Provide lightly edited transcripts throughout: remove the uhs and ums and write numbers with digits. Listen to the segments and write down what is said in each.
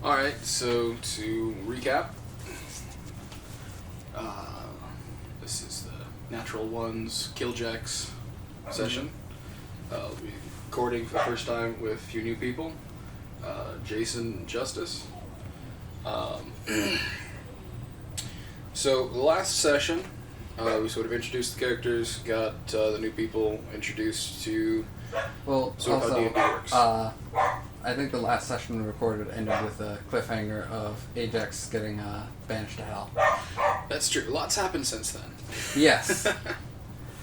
Alright, so to recap, this is the Natural Ones Killjax session. We'll be recording for the first time with a few new people. Jason Justice. So the last session, we sort of introduced the characters, got the new people introduced to sort of how D&D works. I think the last session we recorded ended with a cliffhanger of Ajax getting banished to hell. That's true. Lots happened since then. Yes. We've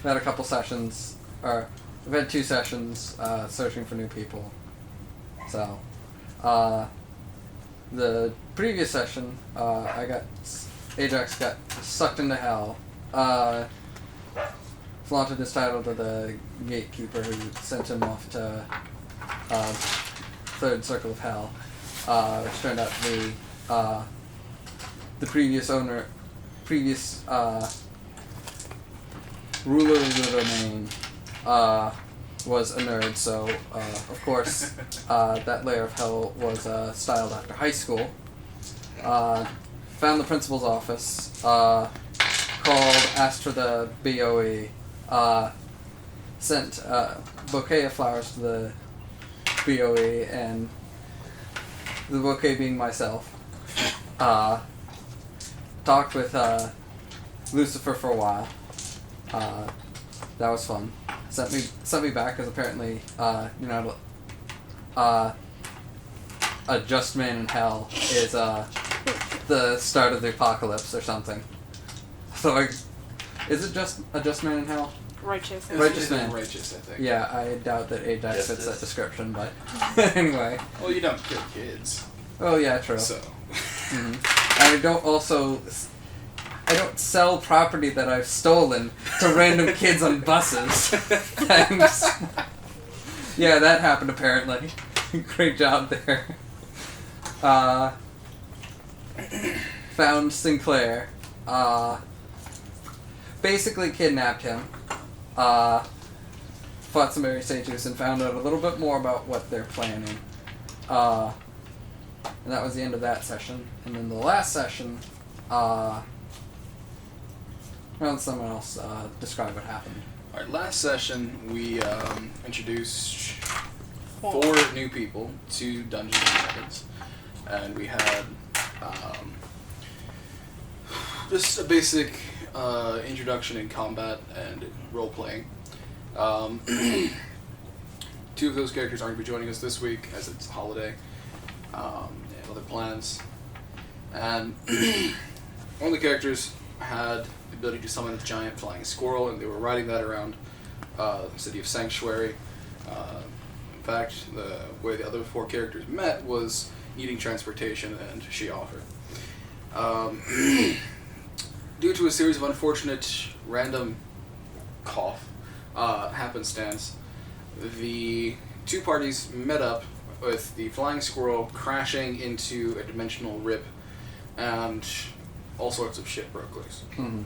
had a couple sessions, or we've had 2 sessions searching for new people. So, the previous session, Ajax got sucked into hell, flaunted his title to the gatekeeper who sent him off to Third Circle of Hell, which turned out to be the previous ruler of the domain was a nerd, so of course that layer of hell was styled after high school. Found the principal's office, called, asked for the BOE, sent a bouquet of flowers to the BOE, and the bouquet being myself. Talked with Lucifer for a while. That was fun. Sent me back because apparently, a just man in hell is the start of the apocalypse or something. So, is it just a just man in hell? Righteous. Righteous man. Righteous, I think. Yeah, I doubt that Ajax fits that description, but anyway. Well, you don't kill kids. Oh yeah, true. So. Mm-hmm. I don't sell property that I've stolen to random kids on buses. Thanks. Yeah, that happened apparently. Great job there. Found Sinclair. Basically kidnapped him. Fought some Mary Sages and found out a little bit more about what they're planning. And that was the end of that session. And then the last session, someone else describe what happened. Alright, last session we introduced 4 new people to Dungeons & Dragons. And we had just a basic introduction in combat and role-playing. 2 of those characters aren't going to be joining us this week as it's a holiday. They have other plans. And one of the characters had the ability to summon a giant flying squirrel, and they were riding that around the city of Sanctuary. In fact, the way the other 4 characters met was needing transportation, and she offered. Due to a series of unfortunate random happenstance, the 2 parties met up with the flying squirrel crashing into a dimensional rip, and all sorts of shit broke loose. Mm-hmm.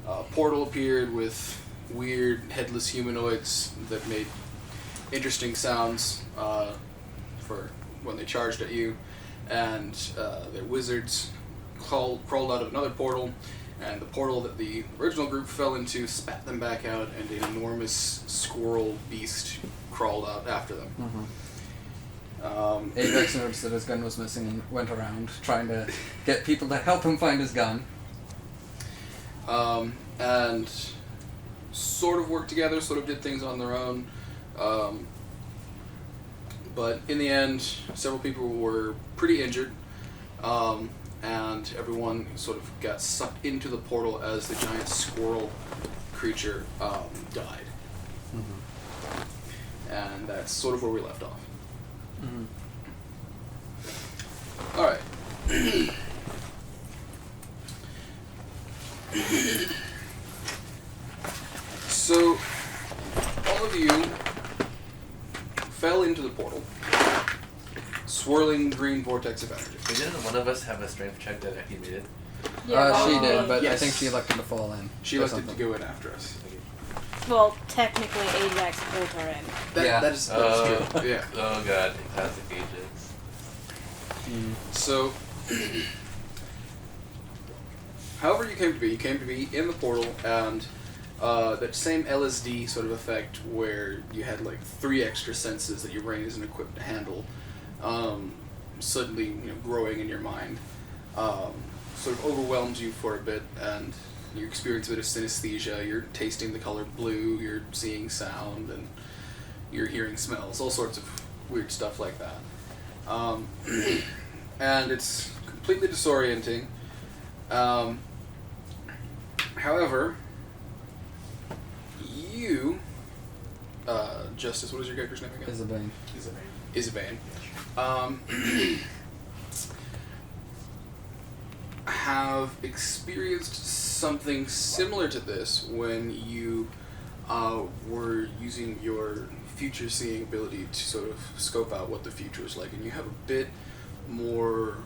A portal appeared with weird headless humanoids that made interesting sounds for when they charged at you, and their wizards crawled out of another portal, and the portal that the original group fell into spat them back out, and an enormous squirrel beast crawled out after them. Mm-hmm. Ajax noticed that his gun was missing and went around trying to get people to help him find his gun. And sort of worked together, sort of did things on their own. But in the end, several people were pretty injured. And everyone sort of got sucked into the portal as the giant squirrel creature died. Mm-hmm. And that's sort of where we left off. Mm-hmm. Alright. So, all of you fell into the portal. Swirling green vortex of energy. Didn't one of us have a strength check that he made it? Yeah, she did, but yes. I think she elected to fall in. She elected to go in after us. Well, technically, Ajax pulled her in. That is true. Yeah. Oh god, classic Ajax. So, however you came to be in the portal, and that same LSD sort of effect where you had like 3 extra senses that your brain isn't equipped to handle, suddenly growing in your mind, sort of overwhelms you for a bit, and you experience a bit of synesthesia. You're tasting the color blue, you're seeing sound, and you're hearing smells, all sorts of weird stuff like that. And it's completely disorienting. However, you, Justice, what is your character's name again? Isabane. Have experienced something similar to this when you were using your future seeing ability to sort of scope out what the future is like, and you have a bit more,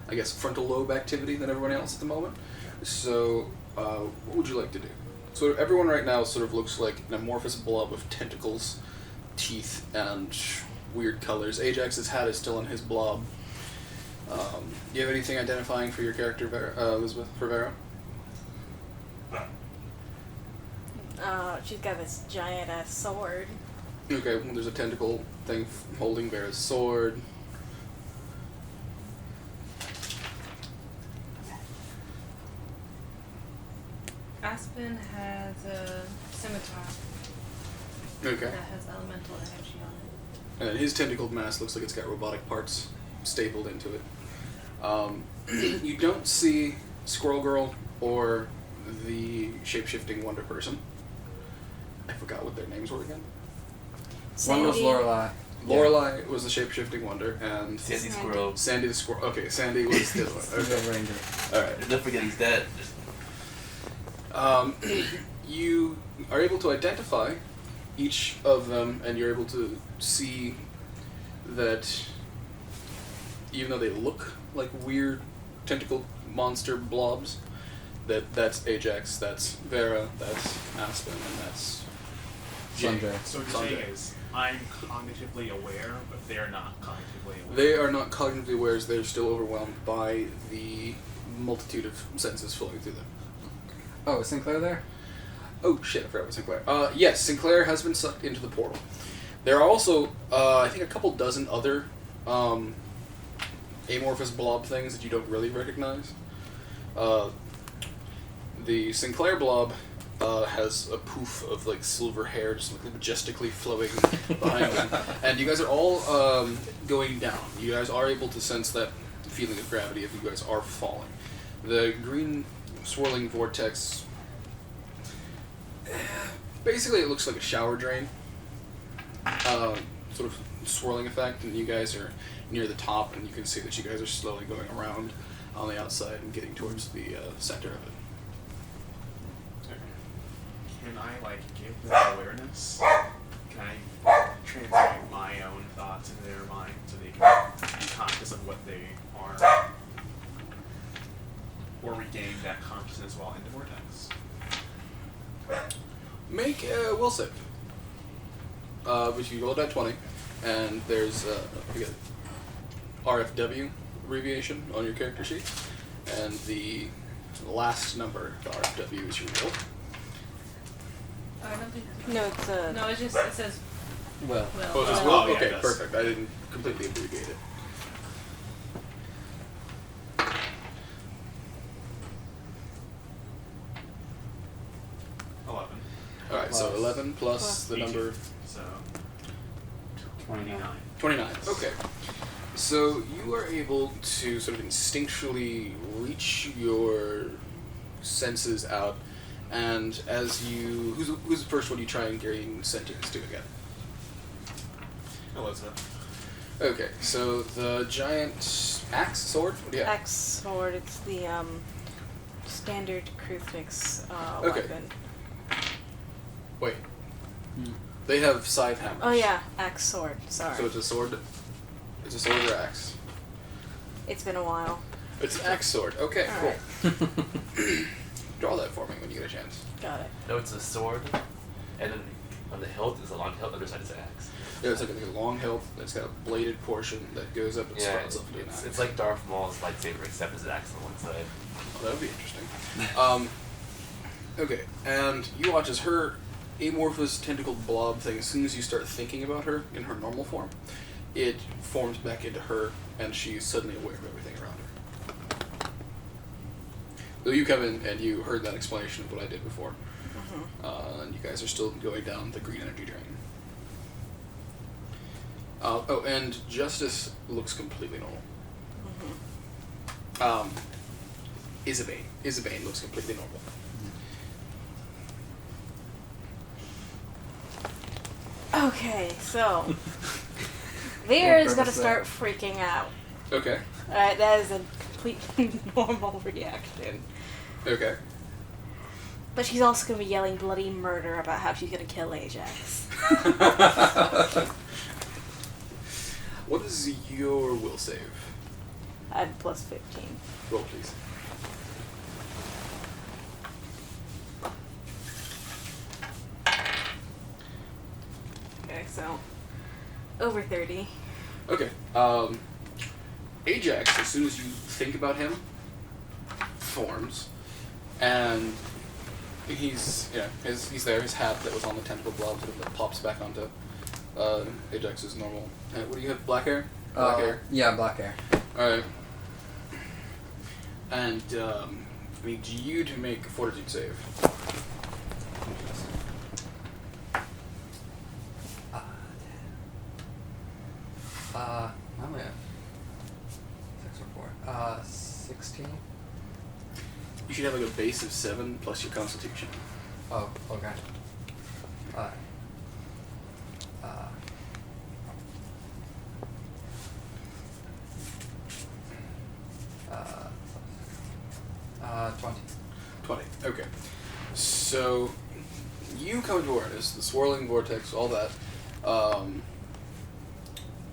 I guess, frontal lobe activity than everyone else at the moment. So, what would you like to do? So everyone right now sort of looks like an amorphous blob of tentacles, teeth, and weird colors. Ajax's hat is still on his blob. Do you have anything identifying for your character, Elizabeth, for Vera? She's got this giant ass sword. Okay, well, there's a tentacle thing holding Vera's sword. Aspen has a scimitar Okay. that has elemental energy on it. And his tentacled mass looks like it's got robotic parts stapled into it. You don't see Squirrel Girl or the shape-shifting Wonder Person. I forgot what their names were again. One was Sandy. Lorelei. Lorelei was the shape-shifting Wonder, and Sandy Squirrel. Sandy the Squirrel. Okay, Sandy was the other one. He's Okay. a ranger. Alright. Don't forget he's dead. You are able to identify each of them, and you're able to see that even though they look like weird tentacle monster blobs, that's Ajax, that's Vera, that's Aspen, and that's Sanjay. So what you're saying is, I'm cognitively aware, but they're not cognitively aware. They are not cognitively aware, as they're still overwhelmed by the multitude of senses flowing through them. Oh, is Sinclair there? Oh shit, I forgot about Sinclair. Yes, Sinclair has been sucked into the portal. There are also, I think, a couple dozen other amorphous blob things that you don't really recognize. The Sinclair blob has a poof of like silver hair just like majestically flowing behind them, and you guys are all going down. You guys are able to sense that feeling of gravity if you guys are falling. The green swirling vortex, basically it looks like a shower drain, sort of swirling effect, and you guys are near the top, and you can see that you guys are slowly going around on the outside and getting towards the center of it. Can I, give them awareness? Can I transmute my own thoughts into their mind so they can be conscious of what they are? Or regain that consciousness while in the vortex? Make a will save. Which you roll that 20, and there's you get RFW abbreviation on your character sheet, and the last number of RFW is your will. Oh, I don't think that's No, it's a. No, it's just, it says Well. will. Oh, it's just Oh, will? yeah, Okay, it does. perfect. I didn't completely abbreviate it. Alright, so Plus. 11 plus Plus the 18. number So, 29. 29. Okay. So you are able to sort of instinctually reach your senses out, and as you... Who's the first one you try and gain sentience to again? Elizabeth. Okay, so the giant axe sword? What do you have? Axe sword. It's the standard crucifix Okay. weapon. Wait. They have scythe hammers. Oh yeah, axe sword. Sorry. So it's a sword. It's a sword or axe. It's been a while. It's an axe sword. Okay, All cool. right. Draw that for me when you get a chance. Got it. No, it's a sword, and then on the hilt is a long hilt, the other side is an axe. Yeah, it's like a long hilt that's got a bladed portion that goes up and Yeah, sprouts up into an axe. it's like Darth Maul's lightsaber, except his axe on one side. Oh, that would be interesting. Okay, and you watch as her amorphous tentacled blob thing, as soon as you start thinking about her in her normal form, it forms back into her, and she's suddenly aware of everything around her. So you come in and you heard that explanation of what I did before. And you guys are still going down the green energy drain. Oh, and Justice looks completely normal. Isabane looks completely normal. Okay, so Vera's gonna purpose start freaking out. Okay. Alright, that is a completely normal reaction. Okay. But she's also gonna be yelling bloody murder about how she's gonna kill Ajax. What is your will save? I have plus 15. Roll, please. Okay, so over 30. Okay. Ajax, as soon as you think about him, forms, and he's there. His hat that was on the tentacle blob sort of pops back onto Ajax's normal. What do you have? Black hair. Black hair. Yeah, black hair. All right. And I need you to make a fortitude save. I'm at 6 or 4. 16. You should have like a base of 7 plus your constitution. Oh, okay. Uh, 20. 20. Okay. So you come to awareness, the swirling vortex, all that.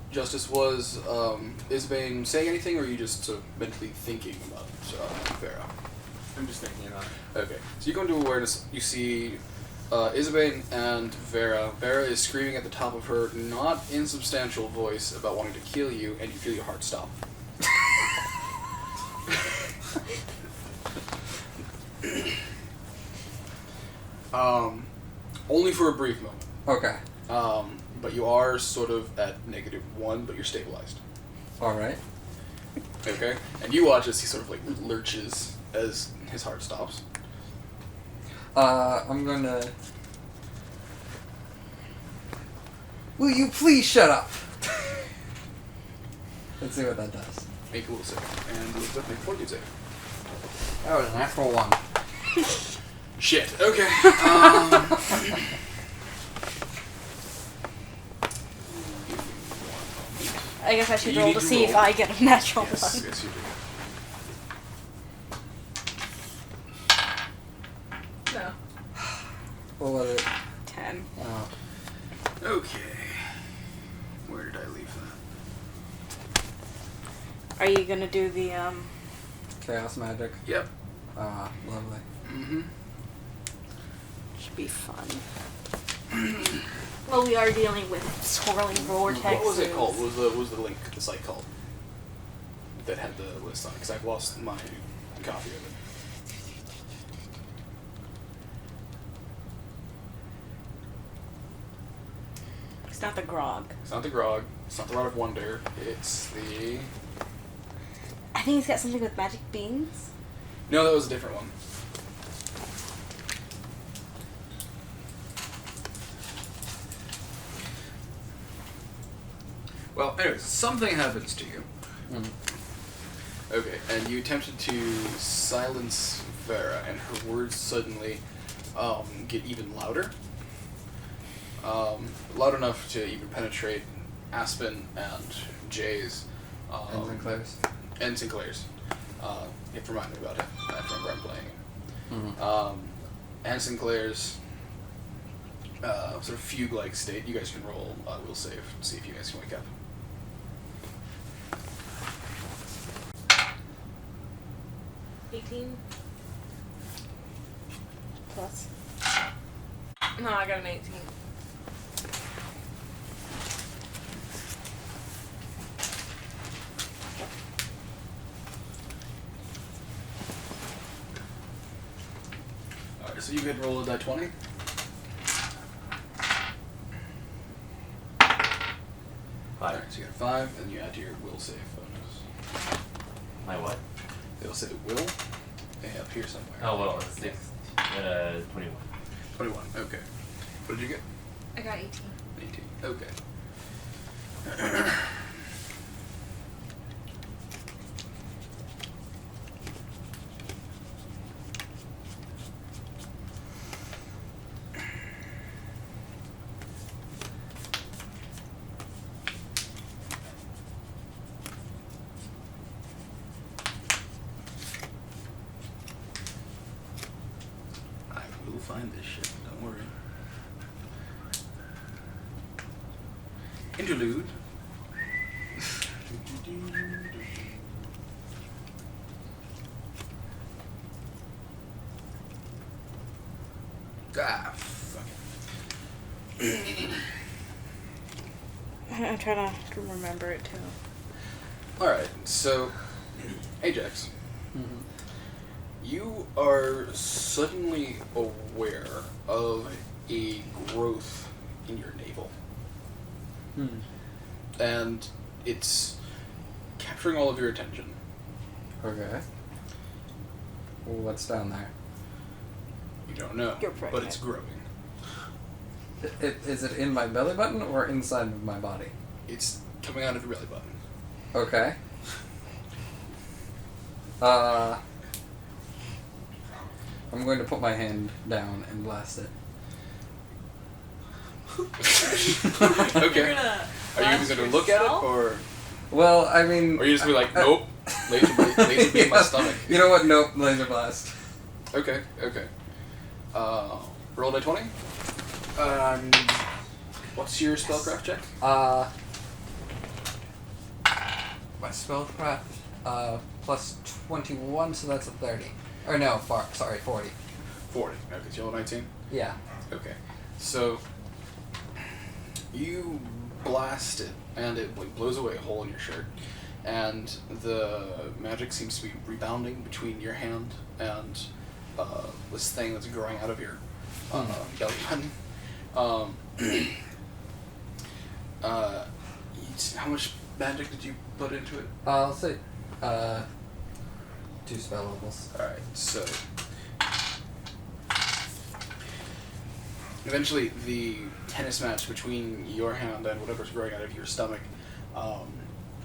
Justice, was Isbane saying anything, or are you just sort of mentally thinking about Vera? I'm just thinking about it. Okay. So you go into awareness, you see Isabane and Vera. Vera is screaming at the top of her not insubstantial voice about wanting to kill you, and you feel your heart stop. Only for a brief moment. Okay. But you are sort of at -1, but you're stabilized. Alright. Okay? And you watch as he sort of like lurches as his heart stops. I'm gonna... Will you please shut up? Let's see what that does. Make a will save. And Elizabeth, make a fortitude save. That was a natural 1. Shit. Okay. I guess I should You roll need to to see if roll. I get a natural Yes, one. yes, you do. No. What was it? 10. Oh. Okay. Where did I leave that? Are you gonna do the, Chaos magic. Yep. Lovely. Mm-hmm. should be fun. Well, we are dealing with swirling vortexes. What was it called? What was the link, the site called? That had the list on it, because I've lost my copy of it. It's not the grog. It's not the Grog. It's not the Rod of Wonder. It's the... I think it's got something with magic beans. No, that was a different one. Well, anyways, something happens to you. Okay, and you attempted to silence Vera, and her words suddenly get even louder. Loud enough to even penetrate Aspen and Jay's. And Sinclair's. And Sinclair's. You have to remind me about it. I remember I'm playing it. Mm-hmm. And Sinclair's sort of fugue-like state. You guys can roll will save to see if you guys can wake up. 18? Plus. No, I got an 18. So you could roll a die 20. 5. Alright, so you got a 5, and you add your will save bonus. My what? It'll say will. Up here somewhere. Oh, well, it's 6. 21. 21, okay. What did you get? I got 18. 18, okay. I will find this shit, don't worry. Interlude. Ah, fuck. I'm trying to remember it too. Alright, so, Ajax, you are suddenly aware of a growth in your navel. And it's capturing all of your attention. Okay. What's down there? You don't know, You're but pregnant. it's growing. Is it in my belly button or inside of my body? It's coming out of your belly button. Okay. I'm going to put my hand down and blast it. Okay. Are you even going to look at it, or Well, I mean... are you just going to be like, nope, laser beam my Yeah. stomach? You know what? Nope, laser blast. Okay, okay. Roll a 20. What's your spellcraft check? My spellcraft, plus 21, so that's a 30. Or no, 40. 40. Okay, so you roll 19? Yeah. Okay. So, you blast it, and it like, blows away a hole in your shirt, and the magic seems to be rebounding between your hand and this thing that's growing out of your belly button. How much magic did you put into it? Let's say, 2 spell levels. Alright, so eventually the tennis match between your hand and whatever's growing out of your stomach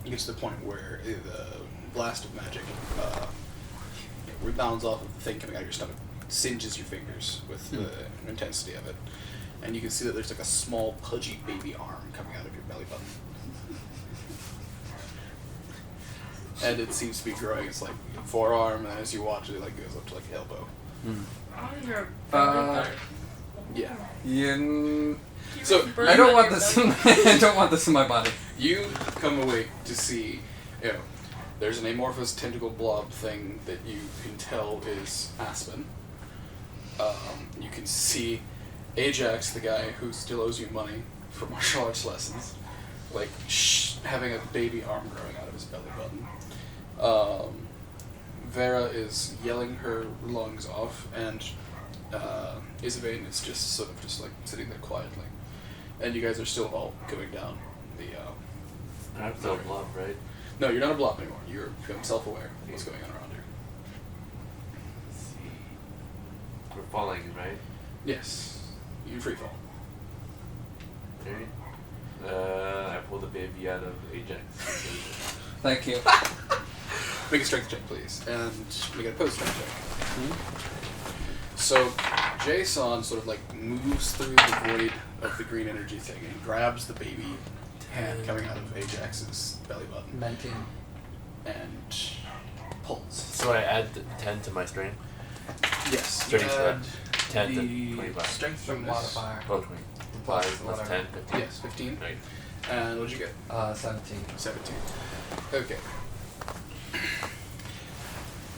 gets to the point where the blast of magic rebounds off of the thing coming out of your stomach, singes your fingers with the intensity of it, and you can see that there's like a small pudgy baby arm coming out of your belly button. And it seems to be growing. It's like forearm, and as you watch it, like goes up to like elbow. Oh, you're Yeah. So burn I don't on want your this. belly. I don't want this in my body. You come awake to see, there's an amorphous tentacle blob thing that you can tell is Aspen. You can see Ajax, the guy who still owes you money for martial arts lessons, like having a baby arm growing out of his belly button. Vera is yelling her lungs off, and Isabane is just sort of like sitting there quietly. And you guys are still all going down the. I'm still a blob, right? No, you're not a blob anymore. You're self-aware of what's going on around you. Let's see. We're falling, right? Yes, you free fall. Alright. I pulled the baby out of Ajax. Thank you. Make a strength check, please, and make an opposed strength check. So, Jason sort of like moves through the void of the green energy thing and grabs the baby hand coming out of Ajax's belly button 19. and pulls. So I add 10 to my strength? Yes, Strength you add 10 to the 25. strength From bonus. modifier. Oh, 20. Plus 5 plus whatever. 10, 15. Yes, 15. Right. And what did you get? 17. 17. Okay.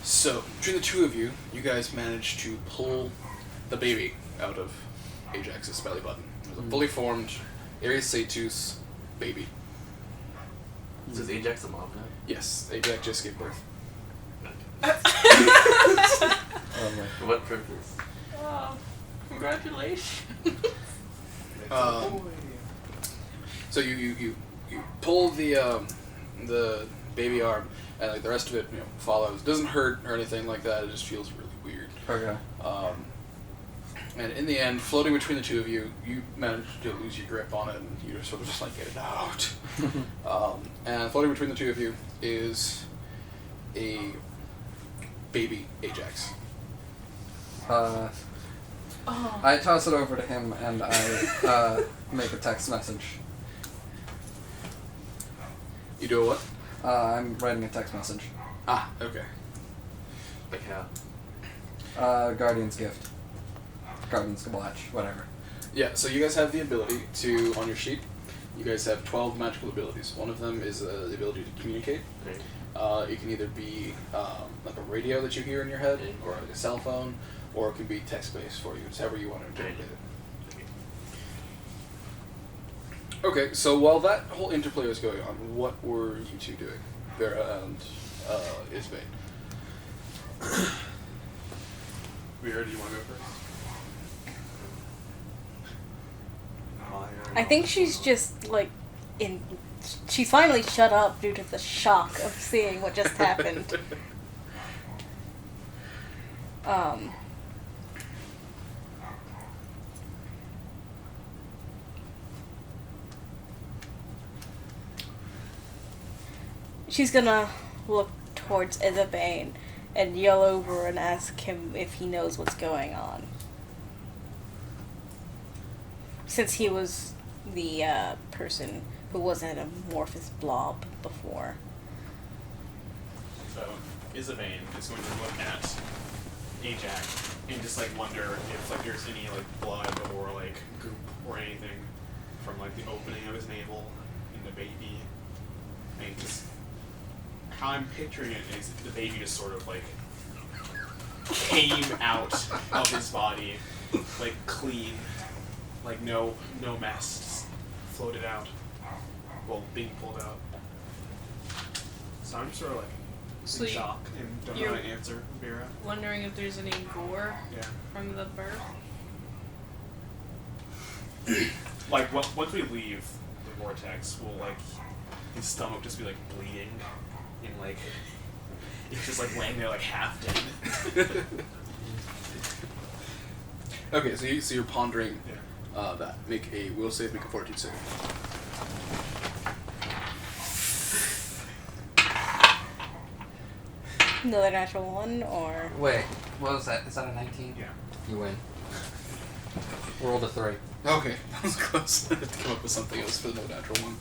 So, between the two of you, you guys managed to pull the baby out of Ajax's belly button. It was a fully formed Aries Satus baby. So is Ajax a mom now? Yes, Ajax just gave birth. Oh, For what purpose? Oh, congratulations. So you pull the baby arm, and like the rest of it, follows. Doesn't hurt or anything like that. It just feels really weird. Okay. And in the end, floating between the two of you, you manage to lose your grip on it, and you sort of just like get it out. And floating between the two of you is a baby Ajax. I toss it over to him and I make a text message. You do a what? I'm writing a text message. Ah, okay. Like how? Guardian's gift. Guardian's watch, whatever. Yeah, so you guys have the ability to, on your sheet, you guys have 12 magical abilities. One of them is the ability to communicate. Right. It can either be like a radio that you hear in your head, or like a cell phone, or it can be text-based for you. It's however you want to interpret it. Okay, so while that whole interplay was going on, what were you two doing? Vera and Isbane. Vera, do you want to go first? I think she's just like she's finally shut up due to the shock of seeing what just happened. She's gonna look towards Isabane and yell over and ask him if he knows what's going on. Since he was the person who wasn't an amorphous blob before. So, Isabane is going to look at Ajax and just like wonder if like there's any like blood or like goop or anything from like the opening of his navel in the baby. And just how I'm picturing it is the baby just sort of like came out of his body like clean, like no mess, floated out, well being pulled out. So I'm sort of like So in shock and don't know how to answer Vera. Wondering if there's any gore Yeah. from the birth. Like once we leave the vortex, will like his stomach just be like bleeding and like it's just like laying there like half dead. Okay, so you're pondering Yeah. that. Make a will save, make a fortitude save. Another natural one, or Wait, what was that? Is that a 19? Yeah. You win. Rolled a 3. Okay, that was close. I had to come up with something else for the no natural one.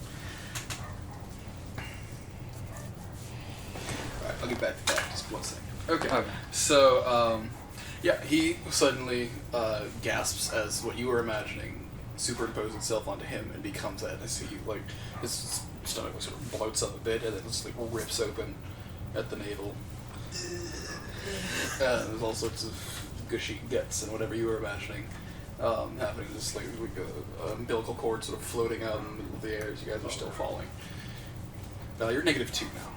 Alright, I'll get back to that just 1 second. Okay. So, yeah, he suddenly gasps as what you were imagining superimposes itself onto him and becomes that. And so like, his stomach sort of bloats up a bit and then just like rips open at the navel. There's all sorts of gushy guts and whatever you were imagining happening. Just like a umbilical cord sort of floating out in the middle of the air as you guys are still falling. You're -2 now.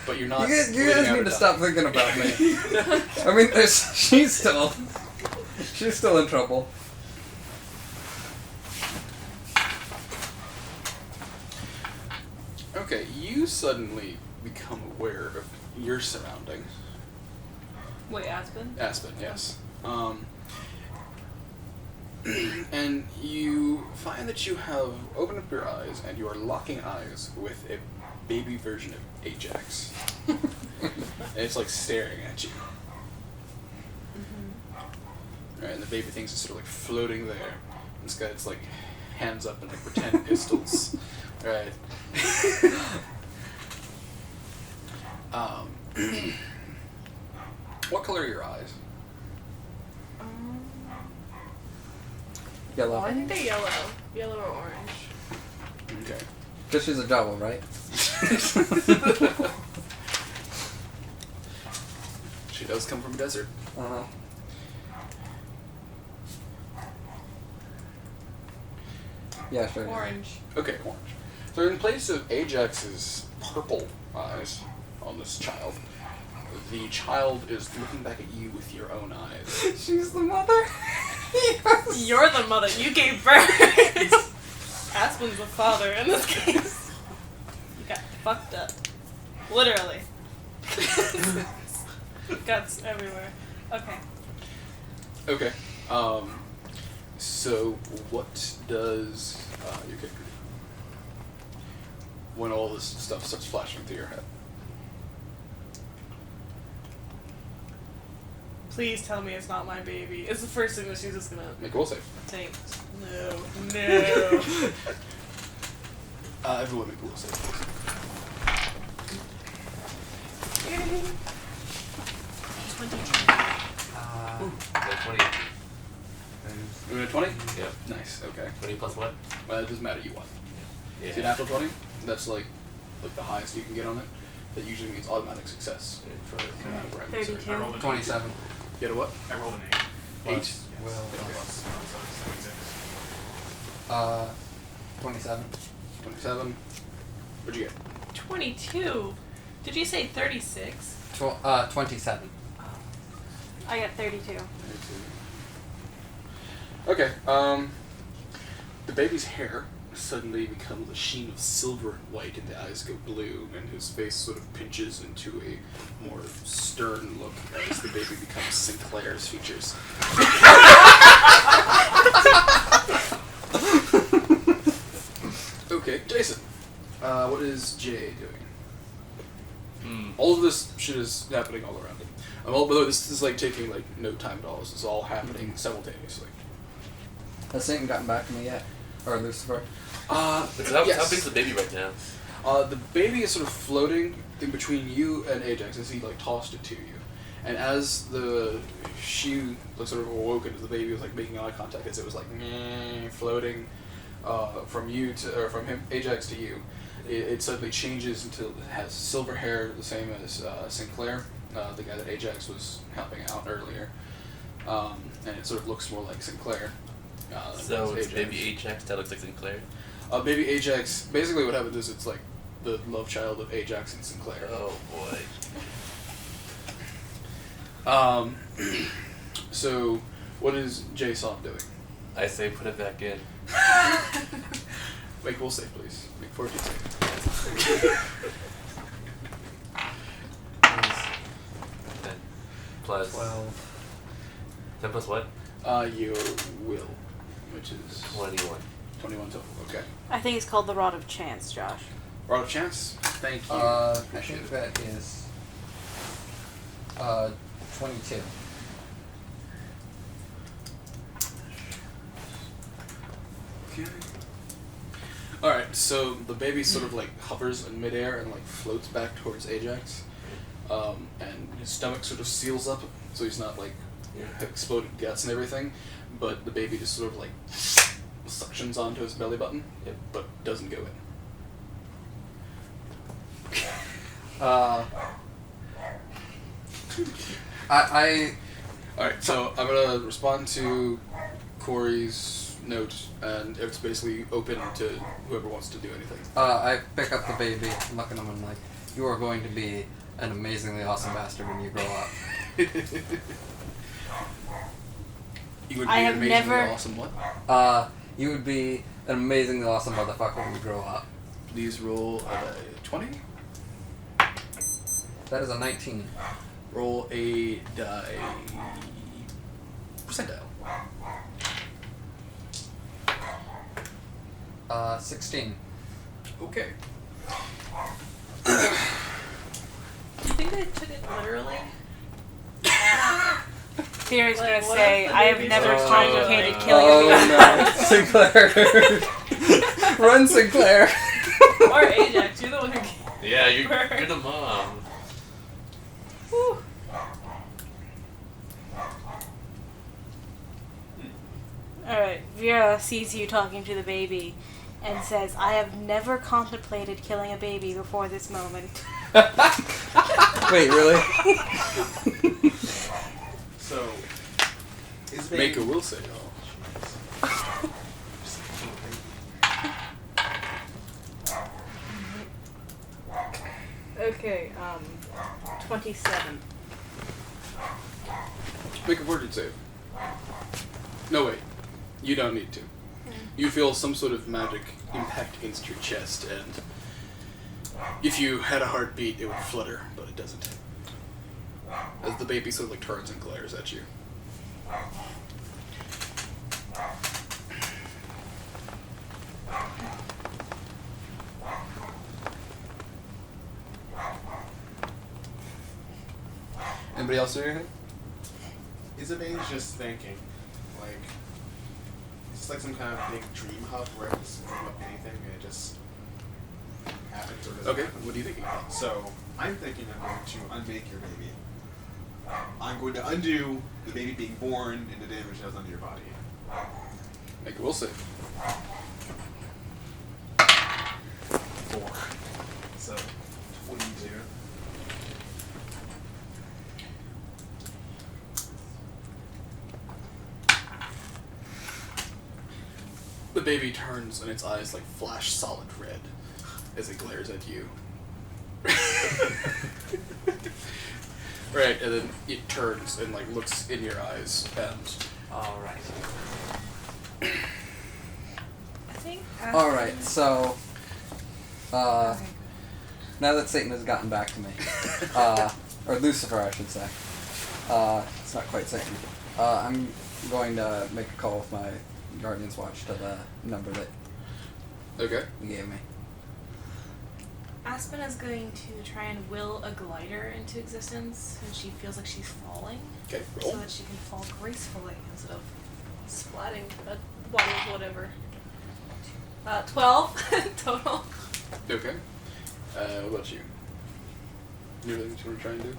But you're not. You guys bleeding out need or to dying. stop thinking about me. I mean, she's still in trouble. Okay, you suddenly become aware of your surroundings. Wait, Aspen? Aspen, yes. And you find that you have opened up your eyes and you are locking eyes with a baby version of Ajax. And it's like staring at you. Right, and the baby thing's just sort of like floating there. And this guy's like hands up and like pretend pistols. Right. What color are your eyes? Yellow. I think they're yellow. Yellow or orange. Okay. Because she's a Jawa, right? She does come from a desert. Uh-huh. Yeah, sure. Orange. Okay, orange. So in place of Ajax's purple eyes on this child, the child is looking back at you with your own eyes. She's the mother. Yes. You're the mother. You gave birth. Aspen's the father in this case. You got fucked up. Literally. Guts everywhere. Okay. Okay. So what does your character do when all this stuff starts flashing through your head? Please tell me it's not my baby. It's the first thing that she's just gonna Make a will save. take. No. No. Everyone make a will save, please. Got 20. You win a 20? Yep. Nice, okay. 20 plus what? Well, it doesn't matter, you won. Yeah. See, natural 20? That's like the highest you can get on it. That usually means automatic success. Yeah, For no matter what I'm 32. saying. I rolled an 27. You get a what? I rolled an 8. 8? Plus, Well, Okay. plus, so it's 76. 27. 27. What'd you get? 22. Did you say 36? 27. I got 32. Okay, the baby's hair suddenly becomes a sheen of silver and white, and the eyes go blue, and his face sort of pinches into a more stern look as the baby becomes Sinclair's features. Okay, Jason. What is Jay doing? All of this shit is happening all around him. By the way, this is like taking like no time at all. This is all happening simultaneously. Has Satan gotten back to me yet? Or Lucifer? So how big's the baby right now? The baby is sort of floating in between you and Ajax as he like tossed it to you, and as she sort of awoke as the baby was like making eye contact as it was like floating from you to or from him Ajax to you, it suddenly changes until it has silver hair, the same as Sinclair, the guy that Ajax was helping out earlier, and it sort of looks more like Sinclair. So it's Ajax. baby Ajax that looks like Sinclair? Baby Ajax, basically what happens is it's like the love child of Ajax and Sinclair. Oh boy. So, what is Jason doing? I say put it back in. Make will save, please. Make 14 save. 10 plus 12. 10 plus what? Your will, which is 21. 21 total. Okay. I think it's called the Rod of Chance, Josh. Rod of Chance. Thank you. I Appreciate think it. that is 22. Okay. Alright, so the baby sort of like hovers in midair and like floats back towards Ajax. And his stomach sort of seals up so he's not like exploded guts and everything. But the baby just sort of like suctions onto his belly button, but doesn't go in. Alright, so I'm gonna respond to Cory's note, and it's basically open to whoever wants to do anything. I pick up the baby and look at him and like, you are going to be an amazingly awesome bastard when you grow up. You would be I an have amazingly never- awesome what? You would be an amazingly awesome motherfucker when you grow up. Please roll a 20. That is a 19. Roll a die. Percentile. 16. Okay. Do you think they took it literally? Theory's Like, gonna what say, if the I have baby's never like, complicated oh, killing a baby. no. Sinclair. Run, Sinclair. Or Ajax, you're the one who. Yeah, you're the mom. Whew. Alright, Vera sees you talking to the baby and says, I have never contemplated killing a baby before this moment. Wait, really? So, Make a will save. Okay, 27. Make a fortitude save. No, wait. You don't need to. You feel some sort of magic impact against your chest, and if you had a heartbeat, it would flutter, but it doesn't. As the baby sort of like turns and glares at you. Anybody else do anything? Isabe's just thinking, like, it's like some kind of big dream hub where I can just dream up anything and it just happens or doesn't Okay, happen. what are you thinking about? So, I'm thinking I'm going to unmake your baby. I'm going to undo the baby being born and the damage that was under your body. Make a will save. 4. So, 22. The baby turns and its eyes like flash solid red as it glares at you. Right, and then it turns and like looks in your eyes and Alright. I think. Alright, so now that Satan has gotten back to me, or Lucifer I should say, it's not quite Satan, I'm going to make a call with my Guardian's Watch to the number that okay. you gave me. Aspen is going to try and will a glider into existence, and she feels like she's falling, Okay, so roll. that she can fall gracefully instead of splatting at the bottom of whatever. 12 total. Okay. What about you? Anything that you want to try and do?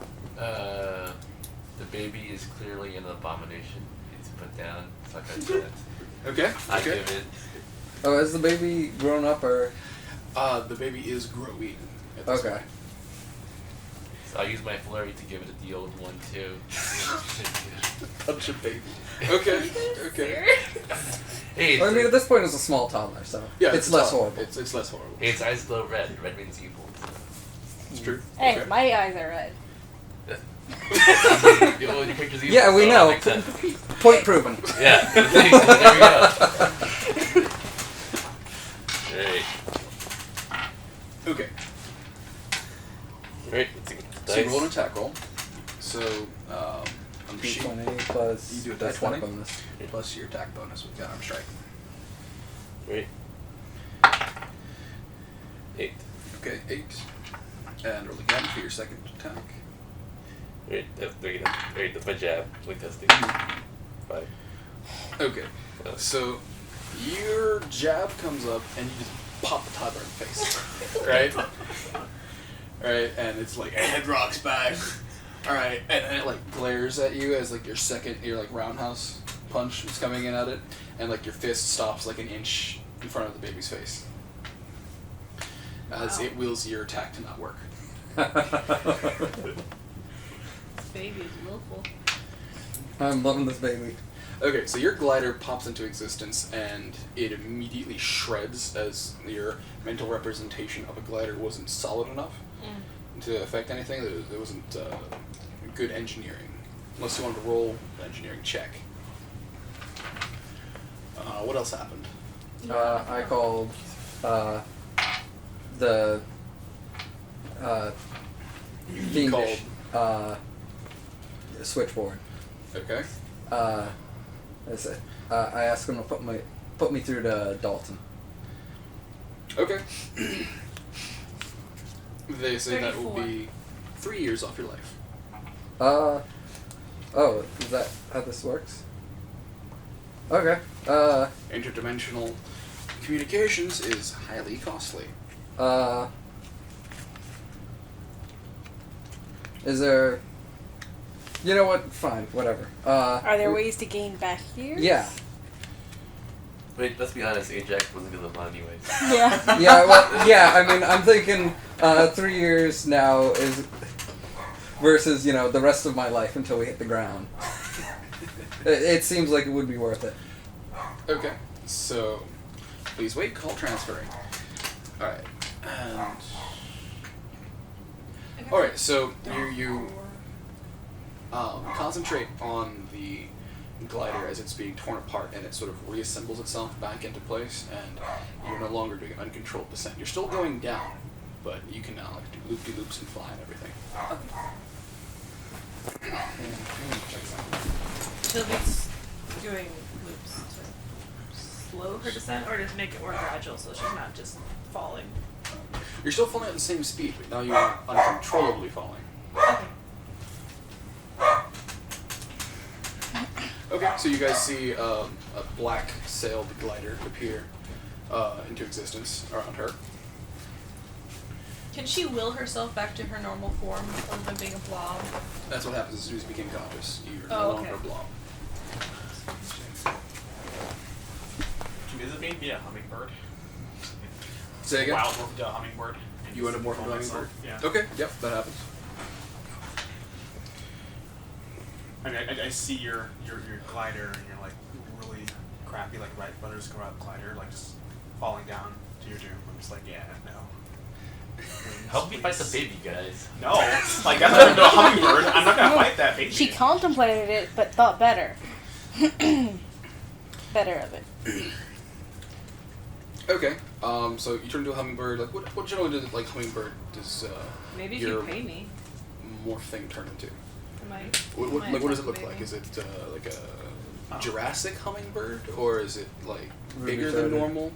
The baby is clearly an abomination. It's put down. Fuck that shit. Okay. I Okay. give it. Oh, has the baby grown up or? The baby is growing at this Okay. point. So I'll use my flurry to give it the old one too. Punch a baby. Okay. Okay. Hey, it's, Well, I mean, at this point, it's a small toddler, so Yeah, it's less tough. horrible. It's less horrible. hey, its eyes glow red. Red means evil. It's true. Hey, Okay. my eyes are red. Your picture's evil, Yeah, we so know. that makes sense. Point proven. Yeah. There we go. Alright. Okay. Alright, let's see. So you roll an attack roll. So on the sheet, D20 plus you do a the die attack 20 bonus. plus your attack bonus with unarmed strike. Right. 8. Okay, 8. And roll again for your second attack. Right, that's 3. Right, that's my jab. Like testing. 5. Okay. Oh. So your jab comes up and you just pop the toddler in the face. Right? Right, and it's like, head rocks back. Alright, and then it like glares at you as like your like roundhouse punch is coming in at it, and like your fist stops like an inch in front of the baby's face. As Wow. it wills your attack to not work. This baby is willful. I'm loving this baby. Okay, so your glider pops into existence and it immediately shreds as your mental representation of a glider wasn't solid enough to affect anything. There wasn't good engineering. Unless you wanted to roll the engineering check. What else happened? I called the You called. fiendish switchboard. Okay. That's it. I asked him to put me through to Dalton. Okay. They say that will 34. be 3 years off your life. Oh, is that how this works? Okay. Interdimensional communications is highly costly. Is there? You know what? Fine, whatever. Are there ways to gain back years? Yeah. Wait, let's be honest, Ajax wasn't gonna live on anyways. Yeah. Yeah. Well, yeah. I mean, I'm thinking 3 years now is versus the rest of my life until we hit the ground. It seems like it would be worth it. Okay. So, please wait. Call transferring. All right. And all right. So you concentrate on the glider as it's being torn apart and it sort of reassembles itself back into place, and you're no longer doing an uncontrolled descent. You're still going down, but you can now like do loop-de-loops and fly and everything. She'll be doing loops to slow her descent, or just make it more gradual so she's not just falling. You're still falling at the same speed, but now you're uncontrollably falling. Okay. Okay, so you guys see a black sailed glider appear into existence around her. Can she will herself back to her normal form other than being a blob? That's what happens as soon as you become conscious. You're Oh, no okay. longer a blob. Can you visit me? Be a hummingbird. Say again? Wild morph into a hummingbird. and You end up just morphing call into a myself. hummingbird? Yeah. Okay, yep, that happens. I mean, I see your glider, and you're like really crappy, like Wright Brothers go out glider, like just falling down to your doom. I'm just like, yeah, no. Help me fight the Please. baby, guys. No, like that's what I'm doing. A hummingbird. I'm not gonna fight that baby. She contemplated it, but thought better. Better of it. Okay, so you turn into a hummingbird. Like, what generally does like hummingbird does Maybe if your you pay me. morph thing turn into? Am I? What does it look Maybe. like? Is it like a Oh. Jurassic hummingbird, or is it like Ruby bigger than throated. normal,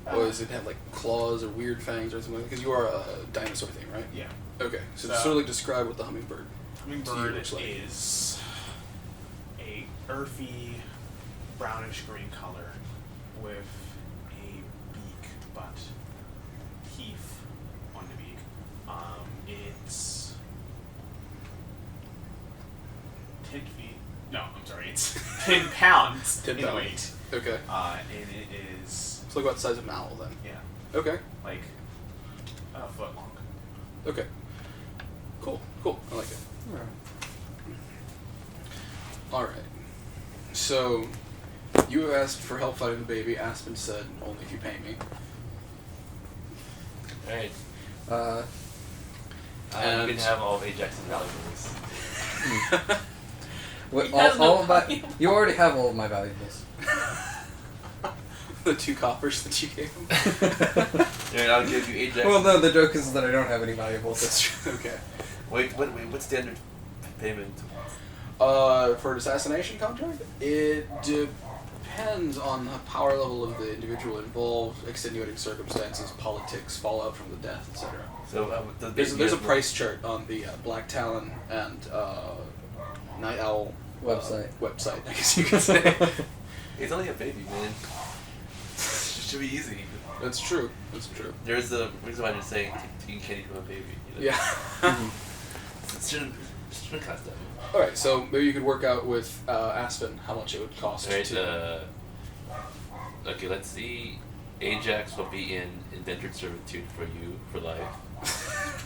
or does it have like claws or weird fangs or something? Because you are a dinosaur thing, right? Yeah. Okay, so So- sort of like describe what the hummingbird. Hummingbird looks like. is a earthy brownish green color with a beak, but teeth on the beak. It's 10 feet. No, I'm sorry. It's 10 pounds 10 in pounds. weight. Okay, And it is it's like about the size of an owl then. yeah, Okay, like a foot long. okay, cool, I like it. All right, so you asked for help fighting the baby. Aspen said, "Only if you pay me." Alright. And- You can have all of Ajax's valuables. What, He has no all of my, valuables. you already have all of my valuables. The 2 coppers that you gave him. Alright, I'll give you Ajax. Well, no, the joke is that I don't have any valuables. That's true. Okay. Wait, what's standard payment? For an assassination contract, it depends on the power level of the individual involved, extenuating circumstances, politics, fallout from the death, etc. So, the There's baby a has price chart on the Black Talon and Night Owl Website. website, I guess you could say. It's only a baby, man. Should be easy. That's true. That's true. There's a reason why they're saying you can't eat from a baby. You know? Yeah. It shouldn't cost that much. All right. So maybe you could work out with Aspen how much it would cost Alright, to. okay, let's see. Ajax will be in indentured servitude for you for life.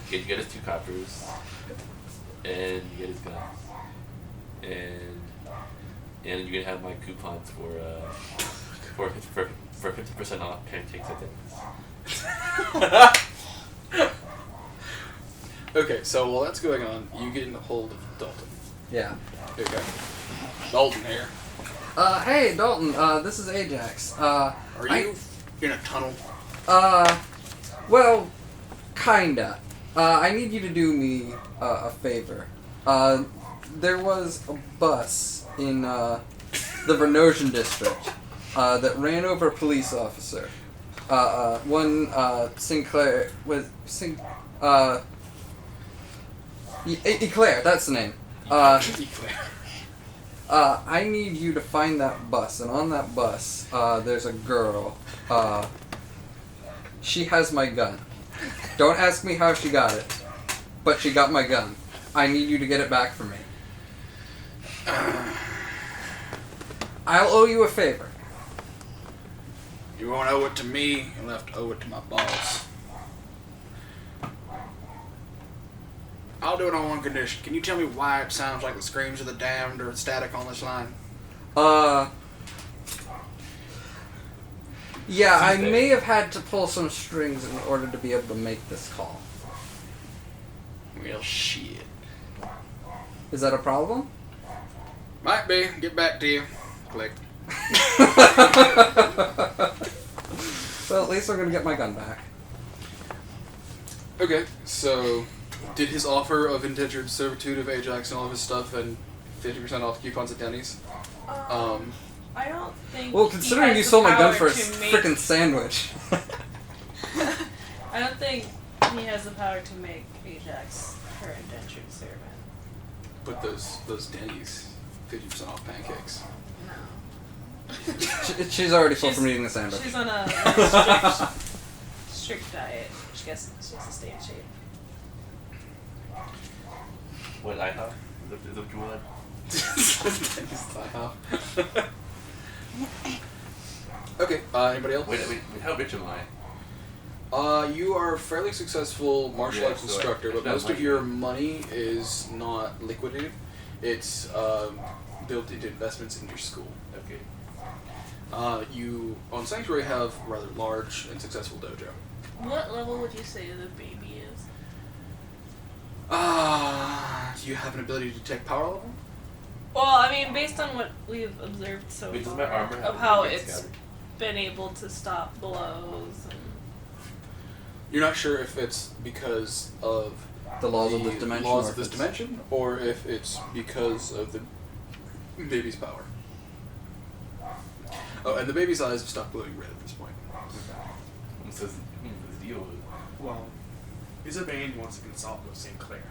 Okay, you get his 2 coppers, and you get his guns, and you can have my coupons for 50% off pancakes at Denny's. Okay. So while that's going on, you get in a hold of Dalton. Yeah. Okay. Dalton here. Hey, Dalton, this is Ajax. Are you in a tunnel? Well, kinda. I need you to do me a favor. There was a bus in the Vernosian district that ran over a police officer. One Sinclair with Eclair. That's the name. I need you to find that bus, and on that bus, there's a girl. She has my gun. Don't ask me how she got it, but she got my gun. I need you to get it back for me. I'll owe you a favor. You won't owe it to me. You'll have to owe it to my boss. I'll do it on one condition. Can you tell me why it sounds like the screams of the damned or static on this line? Yeah, I Tuesday. may have had to pull some strings in order to be able to make this call. Well, shit. Is that a problem? Might be. Get back to you. Click. Well, at least I'm gonna get my gun back. Okay, so did his offer of indentured servitude of Ajax and all of his stuff and 50% off coupons at Denny's? I don't think. Well, he considering has you the sold my gun power for a to make- frickin' sandwich. I don't think he has the power to make Ajax her indentured servant. But those Denny's 50% off pancakes. No. She's already full from eating the sandwich. She's on a very strict diet. She has to stay in shape. What I have? Is that what you want? Okay, anybody else? Wait, how rich am I? You are a fairly successful martial Yeah, arts so instructor, I but have most of money. your money is not liquidated. It's built into investments in your school. Okay. You, on Sanctuary, have a rather large and successful dojo. What level would you say the baby is? Do you have an ability to detect power level? Well, I mean, based on what we've observed so Wait, does far my armor have of how against it's scattered? been able to stop blows and You're not sure if it's because of The laws of this dimension. laws or of if this it's- dimension, or if it's because of the baby's power. Oh, and the baby's eyes have stopped glowing red at this point. What's his deal with? Well, Isabane wants to consult with Sinclair,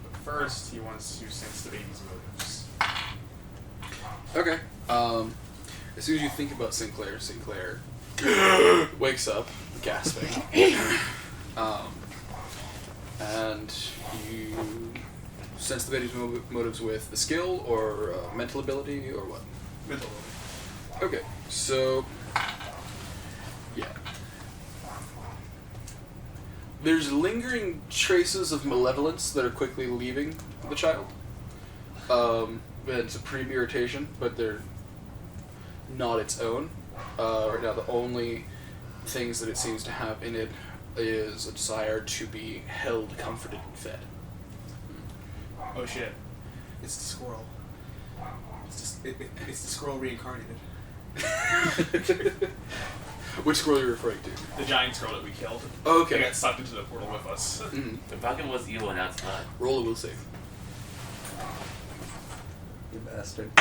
but first he wants to sense the baby's motives. Okay. As soon as you think about Sinclair wakes up, gasping. And you sense the baby's motives with a skill or mental ability or what? Mental. Okay, so yeah. There's lingering traces of malevolence that are quickly leaving the child. It's a supreme irritation, but they're not its own. Right now, the only things that it seems to have in it is a desire to be held, comforted, and fed. Oh shit! It's the squirrel. It's the squirrel reincarnated. Which squirrel are you referring to? The giant squirrel that we killed. Oh, okay. They got sucked into the portal with us. Mhm. The Falcon was evil and now it's not. Roll a will save. You bastard.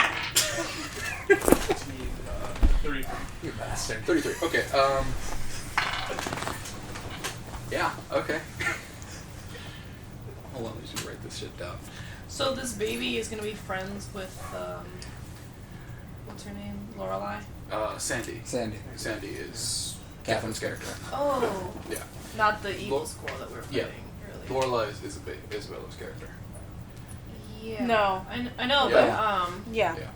33. You bastard. 33. Okay. Yeah. Okay. Hold on. Let me just write this shit down. so this baby is gonna be friends with what's her name? Lorelei? Sandy. Sandy. Sandy is Catherine's Catherine's character. Oh, Yeah. not the evil Lo- squirrel that we're yeah. fighting earlier. Lorelei is Isabella's character. Yeah. No. I know, Yeah. but Yeah. Yeah.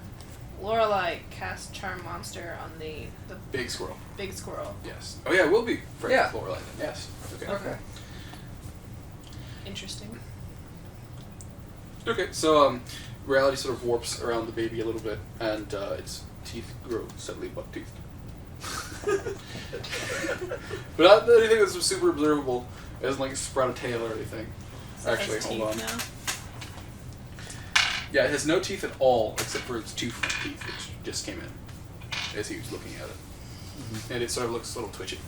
Lorelei cast Charm Monster on the Big squirrel. big squirrel. Yes. Oh yeah, we'll be friends Yeah. with Lorelei then. Yes. Okay. Okay. Interesting. Okay. So reality sort of warps around the baby a little bit, and its teeth grow steadily buck teeth. But not anything that's super observable. It doesn't like sprout a tail or anything. So it Actually, has hold on. teeth now? Yeah, it has no teeth at all except for its two front teeth, which just came in as he was looking at it. And it sort of looks a little twitchy.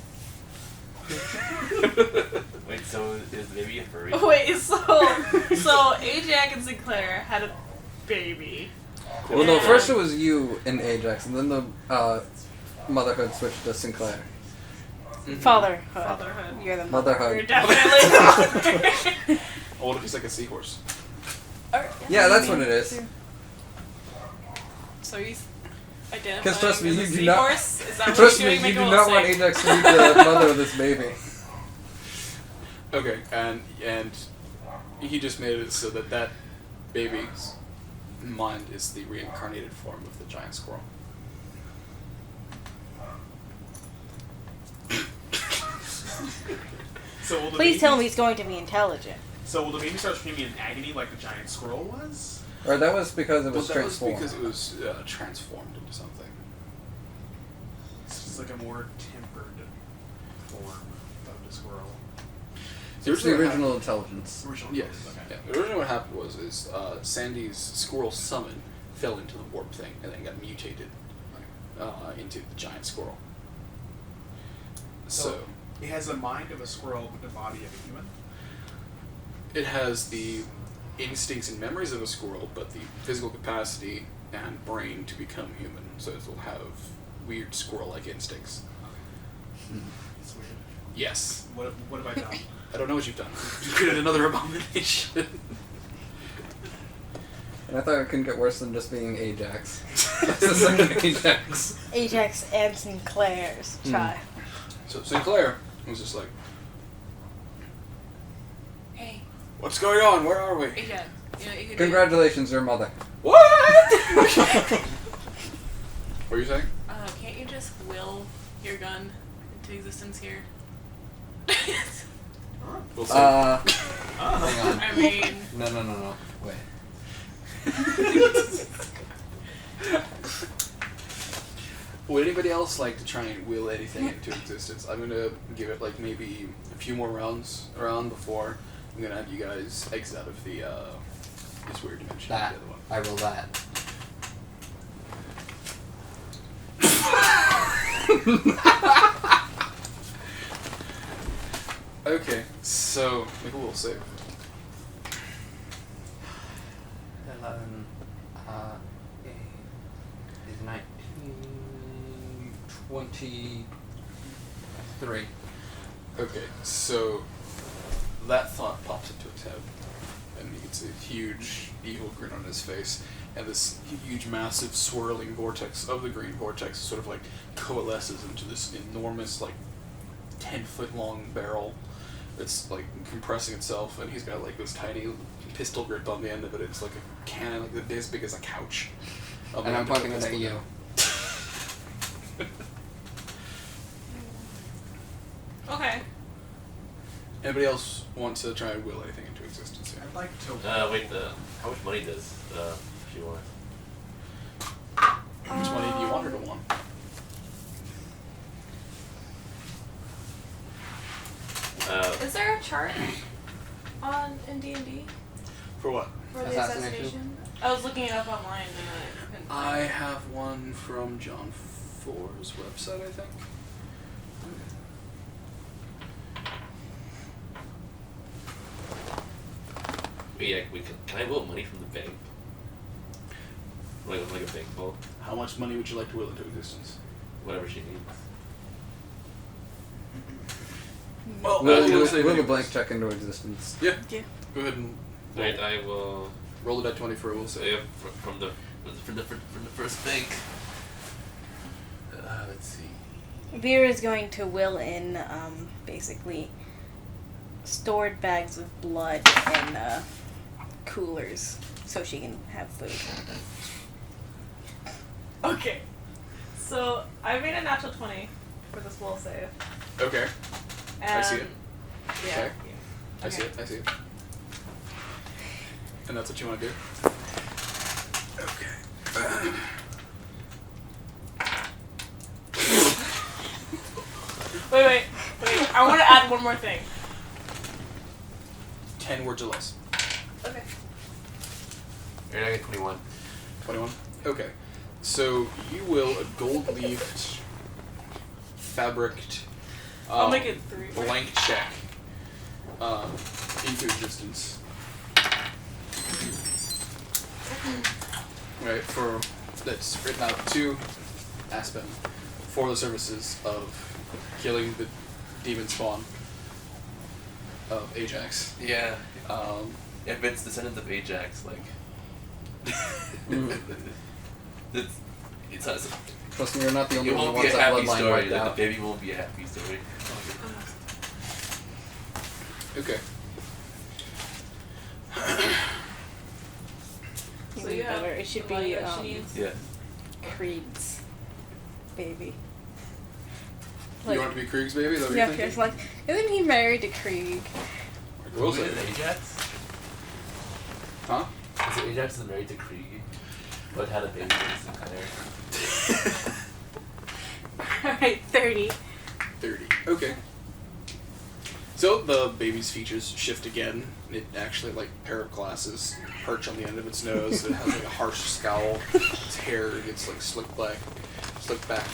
Wait, so is the baby a furry? Oh, wait, so Ajax and Sinclair had a baby. Well, no, Yeah. first it was you and Ajax, and then the motherhood switched to Sinclair. Fatherhood. Fatherhood. You're the You're Motherhood. definitely Oh, what if he's like a seahorse? Yeah, that's what it is. So he's identifying 'Cause trust me, as you a do not- seahorse? Is that what Trust you're me, doing? you Make do a not will want save. Ajax to meet the mother of this baby. Okay, and he just made it so that baby's mind is the reincarnated form of the giant squirrel. So will the Please baby, tell me he's going to be intelligent. So will the baby start screaming in agony like the giant squirrel was? Or that was because it Well, was that was transformed. because it was transformed into something. It's just like a more tempered form of the squirrel. So It's the originally original intelligence. Original. Yes. Okay. Yeah. Originally, what happened was Sandy's squirrel summon fell into the warp thing and then got mutated into the giant squirrel. So it has the mind of a squirrel but the body of a human. it has the instincts and memories of a squirrel, but the physical capacity and brain to become human. So it will have weird squirrel-like instincts. It's weird. Yes. What have I done? I don't know what you've done. You created another abomination. And I thought it couldn't get worse than just being Ajax. That's the second Ajax. Ajax and Sinclair's child. So Sinclair was just like, Hey, "What's going on? Where are we?" Ajax. You know what you could Congratulations, your mother. What? What were you saying? do? Can't you just will your gun into existence here? We'll see. Hang on. I mean, No. Wait. Would anybody else like to try and will anything into existence? I'm gonna give it like maybe a few more rounds around before I'm gonna have you guys exit out of the this weird dimension. That. The other one. I will that. Okay, so make a will save. 11. Is 19. 23. Okay, so that thought pops into his head, and you can see a huge evil grin on his face, and this huge, massive, swirling vortex of the green vortex sort of like coalesces into this enormous, like 10-foot long barrel that's like compressing itself, and he's got like this tiny pistol grip on the end of it. It's like a cannon, like as big as a couch. On the And I'm end of the pointing it at pistol you. gun. okay. Anybody else want to try and will anything into existence here? I'd like to. Wait, how much money does she want? How much money do you want her to want? Is there a chart on in D&D For what? for the Assassination? assassination? I was looking it up online and I couldn't I find it. have one from John Ford's website, I think. Wait, yeah, can I will money from the bank? Like a bank vault? How much money would you like to will into existence? Whatever she needs. Well, Will we'll save a anyways. blank check into existence. Yeah. Yeah. Go ahead and Right, I will. roll the die 20 for a will save. Yeah, from the first bank. Let's see. Vera is going to will in, basically, stored bags of blood in coolers so she can have food. Okay. So I made a natural 20 for this will save. Okay. And I see it. Yeah. Okay. yeah. I see it. I see it. And that's what you want to do? Okay. Wait. I want to add one more thing. 10 words or less. Okay. Alright, I get 21. 21? Okay. So you will a gold-leafed, fabriced, I'll make it 3. blank check into existence. Right, for that's written out to Aspen for the services of killing the demon spawn of Ajax. Yeah. If it's descendant of Ajax, like. it's not. Trust me, you're not the only It one who won't be wants a that happy bloodline story. wiped Like, out. the baby won't be a happy story. Okay. So Even you have better. It should the money be that she needs. Yeah. Creed's baby. You want it to be Krieg's baby? Is that what yeah, you're thinking? it's like, isn't he married to Krieg? Will Is say. it Ajax? Huh? Is it Ajax is married to Krieg, but had a baby with Sinclair? Alright, 30. 30. Okay. So the baby's features shift again. It actually, like a pair of glasses, perch on the end of its nose. It has like a harsh scowl. Its hair gets like slicked back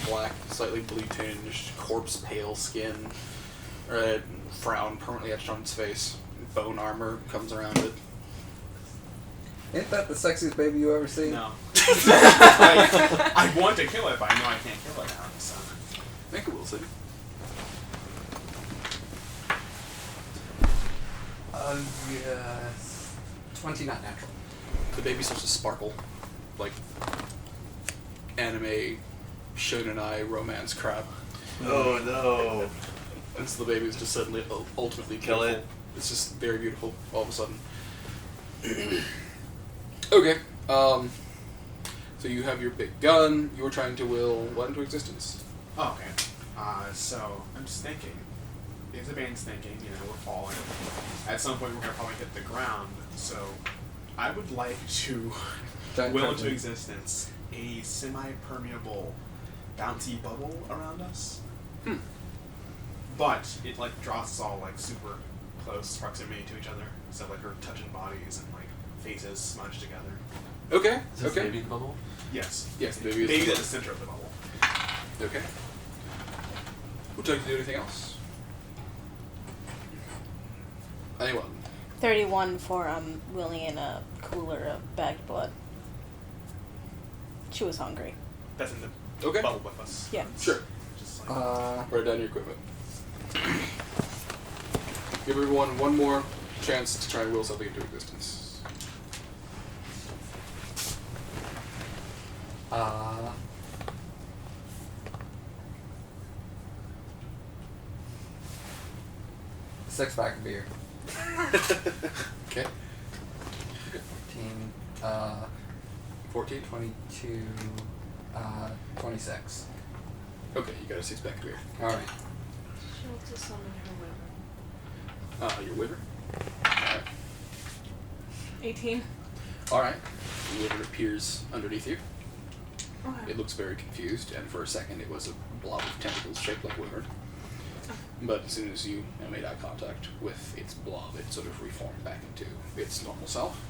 black, slightly blue tinged, corpse pale skin, red frown permanently etched on its face. Bone armor comes around it. Ain't that the sexiest baby you ever seen? No. I want to kill it, but I know I can't kill it now. So. Make a will save. Yes. 20 not natural. The baby starts to sparkle, like anime shonen eye romance crap. Oh no. And so the baby is just suddenly ultimately Kill beautiful. it. It's just very beautiful all of a sudden. Okay. So you have your big gun. You're trying to will what into existence? Oh, okay. So I'm just thinking. If the band's thinking, we're falling. At some point, we're gonna probably hit the ground. So I would like to Giant will turtle. into existence a semi-permeable, bouncy bubble around us. But it like draws us all like super close proximity to each other. So like we're touching bodies and like faces smudged together. Okay. Is this Okay. baby the bubble? Yes. Yes, the baby is Baby's the at the center of the bubble. Okay. Would you like to do anything else? Anyone? 31 for willing in a cooler of bagged blood. She was hungry. That's in the Okay. bubble with us. Yeah. Sure. Just like Write down your equipment. Give everyone one more chance to try and will something into existence. Six-pack of beer. Okay. 14, 14. 22, 26. Okay, you got a 6-pack of beer. Alright. She wants to summon her wyvern. Your wyvern. Alright. 18. Alright. The wyvern appears underneath you. Okay. It looks very confused, and for a second it was a blob of tentacles shaped like a wyvern. But as soon as you made eye contact with its blob, it sort of reformed back into its normal self.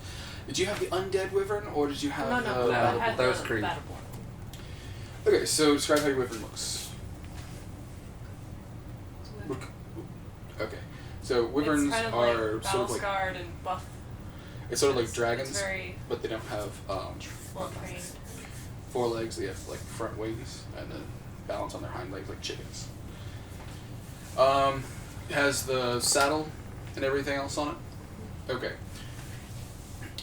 Did you have the undead wyvern, or did you have No, I had the those creep. Battleborn. Okay, so describe how your wyvern looks. Look. Okay, so wyverns it's kind of are like sort of battle like scarred and buff. it's sort of like It's dragons, very but they don't have well trained. forelegs. They have like front wings and then balance on their hind legs like chickens. Has the saddle and everything else on it. Okay.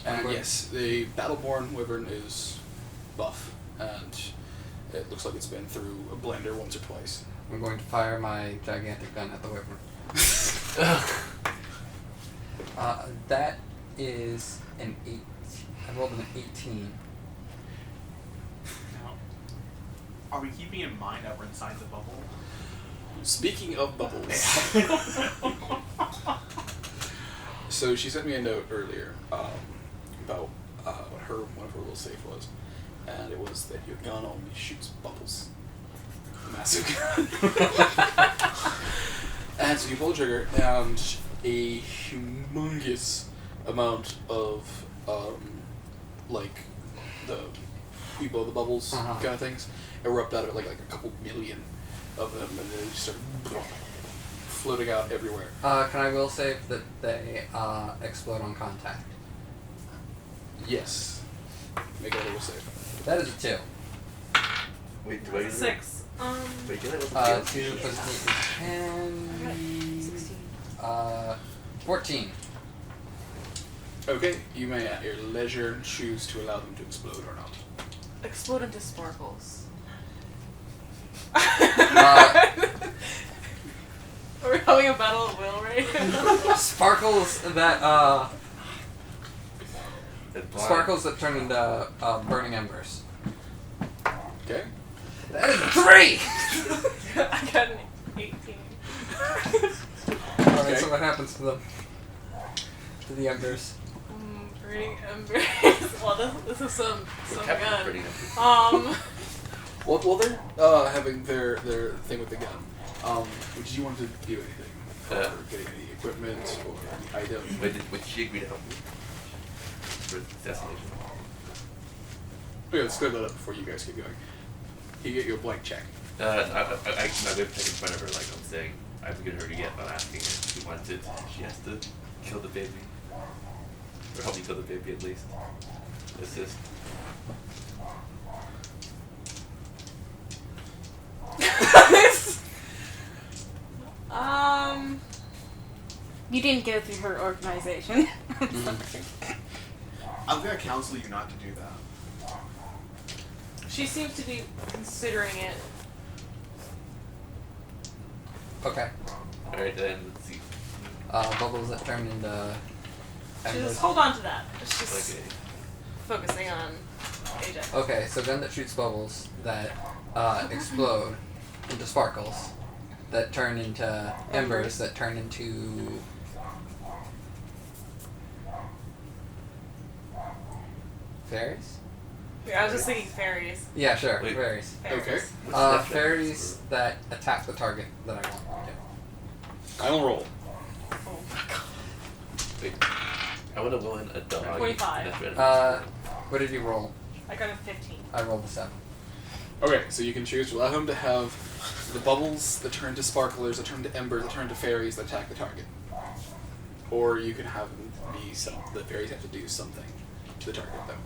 And yes, the Battleborn wyvern is buff, and it looks like it's been through a blender once or twice. I'm going to fire my gigantic gun at the wyvern. That is an 8. I rolled an 18. now, are we keeping in mind that we're inside the bubble? Speaking of bubbles, so she sent me a note earlier about what one of her little safe was, and it was that your gun only shoots bubbles. Massive gun. And so you pull the trigger, and a humongous amount of like the people, the bubbles kind of things erupt out of it, like a couple million of them, and they just start floating out everywhere. Can I will save that they explode on contact? Yes. Make a little save. That is a 2. Wait, do I That's a 6. Wait, get that 2 plus 8 is 10. 16. 14. Okay, you may at your leisure choose to allow them to explode or not. Explode into sparkles. Are we having a battle at will right now? Sparkles that It's sparkles that turn into burning embers. Okay? That is a 3. I got an 18. Alright, Okay. so what happens to them? To the embers? Burning embers. Well, this is some gun. pretty nice. Well, they're having their thing with the gun. Did you want to do anything for getting any equipment or the item. Would she agree to help me? For assassination? Okay, let's clear that up before you guys get going. You get you a blank check. I'm going to take in front of her like I'm saying. I've given her to get, but I'm asking her if she wants it. She has to kill the baby. Or help me kill the baby at least. Assist. You didn't go through her organization. I'm gonna counsel you not to do that. She seems to be considering it. Okay. Alright then, let's see. Bubbles that turn into Just embers. hold on to that. It's just Okay. focusing on Ajax. Okay, so gun that shoots bubbles that explode into sparkles that turn into embers that turn into fairies? Yeah, I was just thinking fairies. Yeah, sure, Wait. fairies. Okay. What's the Fairies that attack the target that I want to. I'll roll. Oh my god. Wait. I want to will in a dog. 25. What did you roll? I got a 15. I rolled a 7. Okay, so you can choose to allow him to have the bubbles that turn to sparklers, that turn to embers, that turn to fairies that attack the target. Or you can have them be the fairies have to do something to the target though.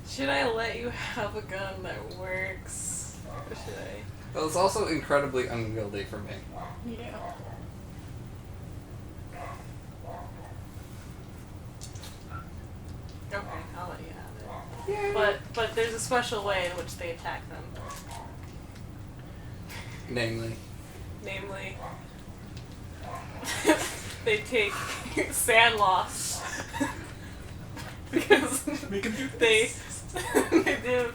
Should I let you have a gun that works? Or should I? Well, it's also incredibly unwieldy for me. Yeah. Okay, I'll let you have it. But there's a special way in which they attack them. Namely. Namely, they take sand loss because We can do they do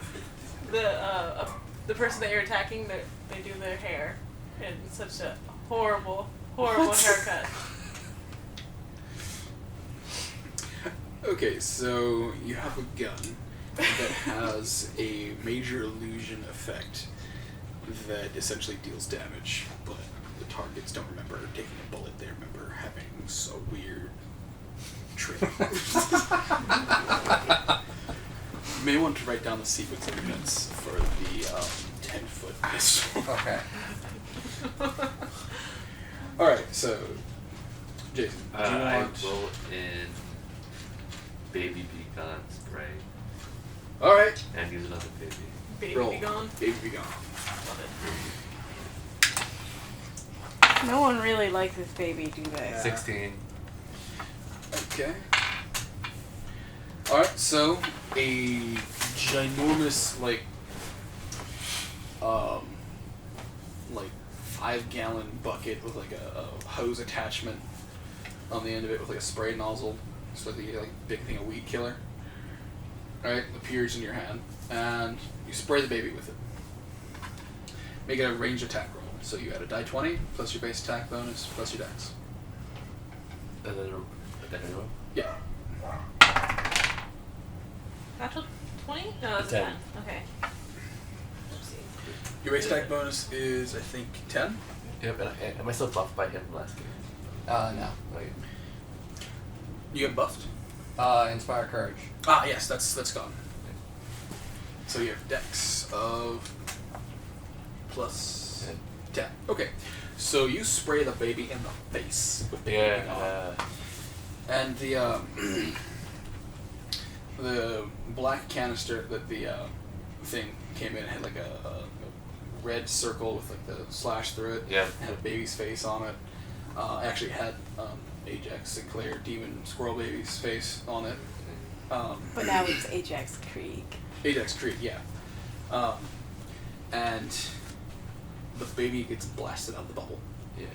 the person that you're attacking. They do their hair in such a horrible haircut. Okay, so you have a gun that has a major illusion effect that essentially deals damage, but the targets don't remember taking a bullet, they remember having a weird trick. You may want to write down the sequence of events for the 10-foot pistol. Okay. Alright, so Jason, do you I want... roll in baby pecan spray Alright, and use another baby. Baby roll. be gone. Baby be gone. Love it. No one really likes this baby, do they? Yeah. 16. Okay. Alright, so a ginormous, like 5-gallon bucket with like a hose attachment on the end of it with like a spray nozzle. It's like a big thing of weed killer. Alright, appears in your hand, and you spray the baby with it. Make it a range attack roll. So you add a die 20 plus your base attack bonus plus your dex. And then a roll? Yeah. Natural 20? No, that's a 10. 10. Okay. Oopsie. Your base attack bonus is, I think, 10? Yep, and am I still buffed by him last game? No. Like, You get buffed? Inspire Courage. Ah, yes, that's gone. So you have dex of plus 10. Okay, so you spray the baby in the face with baby on. And the black canister that the thing came in had like a red circle with like the slash through it. Yeah. It had a baby's face on it. Actually had Ajax Sinclair demon squirrel baby's face on it. But now it's Ajax Creek. Ajax Creek, yeah. And the baby gets blasted out of the bubble. Yeah.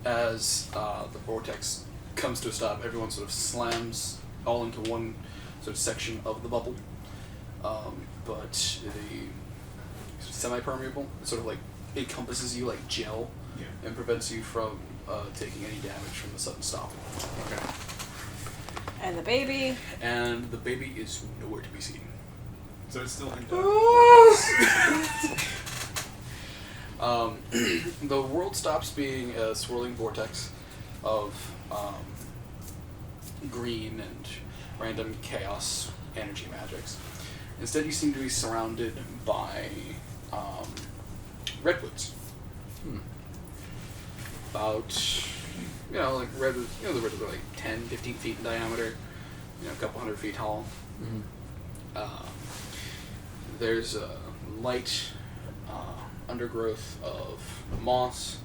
As the vortex comes to a stop, everyone sort of slams all into one sort of section of the bubble. But the semi-permeable, it sort of like encompasses you like gel Yeah. and prevents you from taking any damage from the sudden stop. Okay. And the baby. And the baby is nowhere to be seen. So it's still in The world stops being a swirling vortex of green and random chaos energy magics. Instead, you seem to be surrounded by redwoods. About, like redwoods, the redwoods are like 10, 15 feet in diameter, a couple 100 feet tall. There's a light undergrowth of moss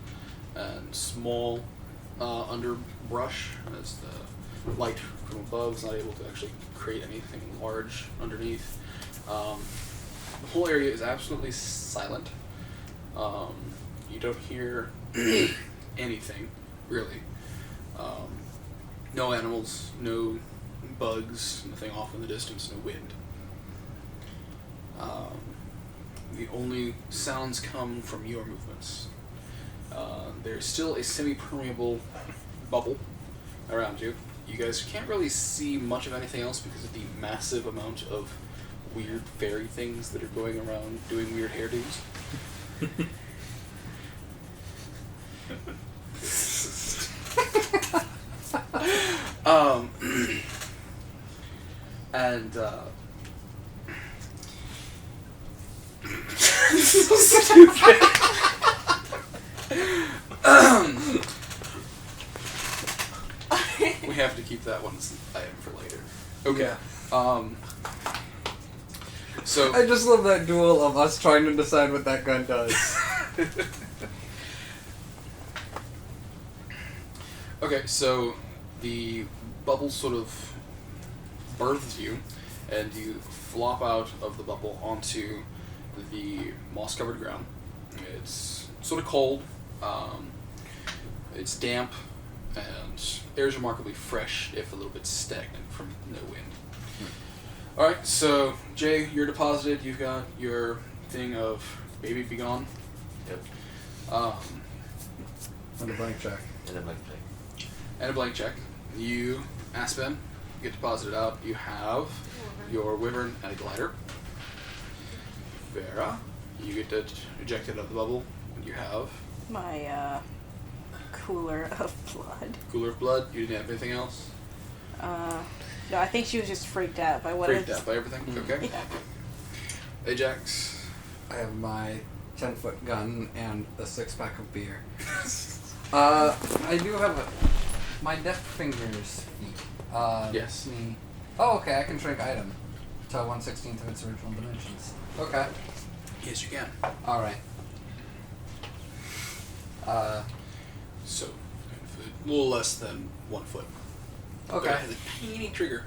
and small underbrush, as the light from above is not able to actually create anything large underneath. The whole area is absolutely silent. You don't hear anything, really. No animals, no bugs, nothing off in the distance, no wind. The only sounds come from your movements. There's still a semi-permeable bubble around you. You guys can't really see much of anything else because of the massive amount of weird fairy things that are going around doing weird hairdos. And this is so stupid. We have to keep that one as an item for later. Okay. So I just love that duel of us trying to decide what that gun does. Okay, so the bubble sort of births you, and you flop out of the bubble onto the moss-covered ground. It's sort of cold, it's damp, and air is remarkably fresh, if a little bit stagnant from no wind. Alright, so Jay, you're deposited. You've got your thing of baby be gone. Yep. And a blank check. And then like And a blank check. You, Aspen, get deposited out. You have your wyvern and a glider. Vera, you get ejected out of the bubble. And you have My cooler of blood. cooler of blood. You didn't have anything else. No, I think she was just freaked out by what Freaked out by everything. Okay. Yeah. Ajax. I have my 10-foot gun and a 6-pack of beer. I do have my deft fingers feet. Yes. Oh, okay, I can shrink item to 1/16 of its original dimensions. Okay. Yes, you can. Alright. So, a little less than 1 foot. Okay. But it has a teeny trigger.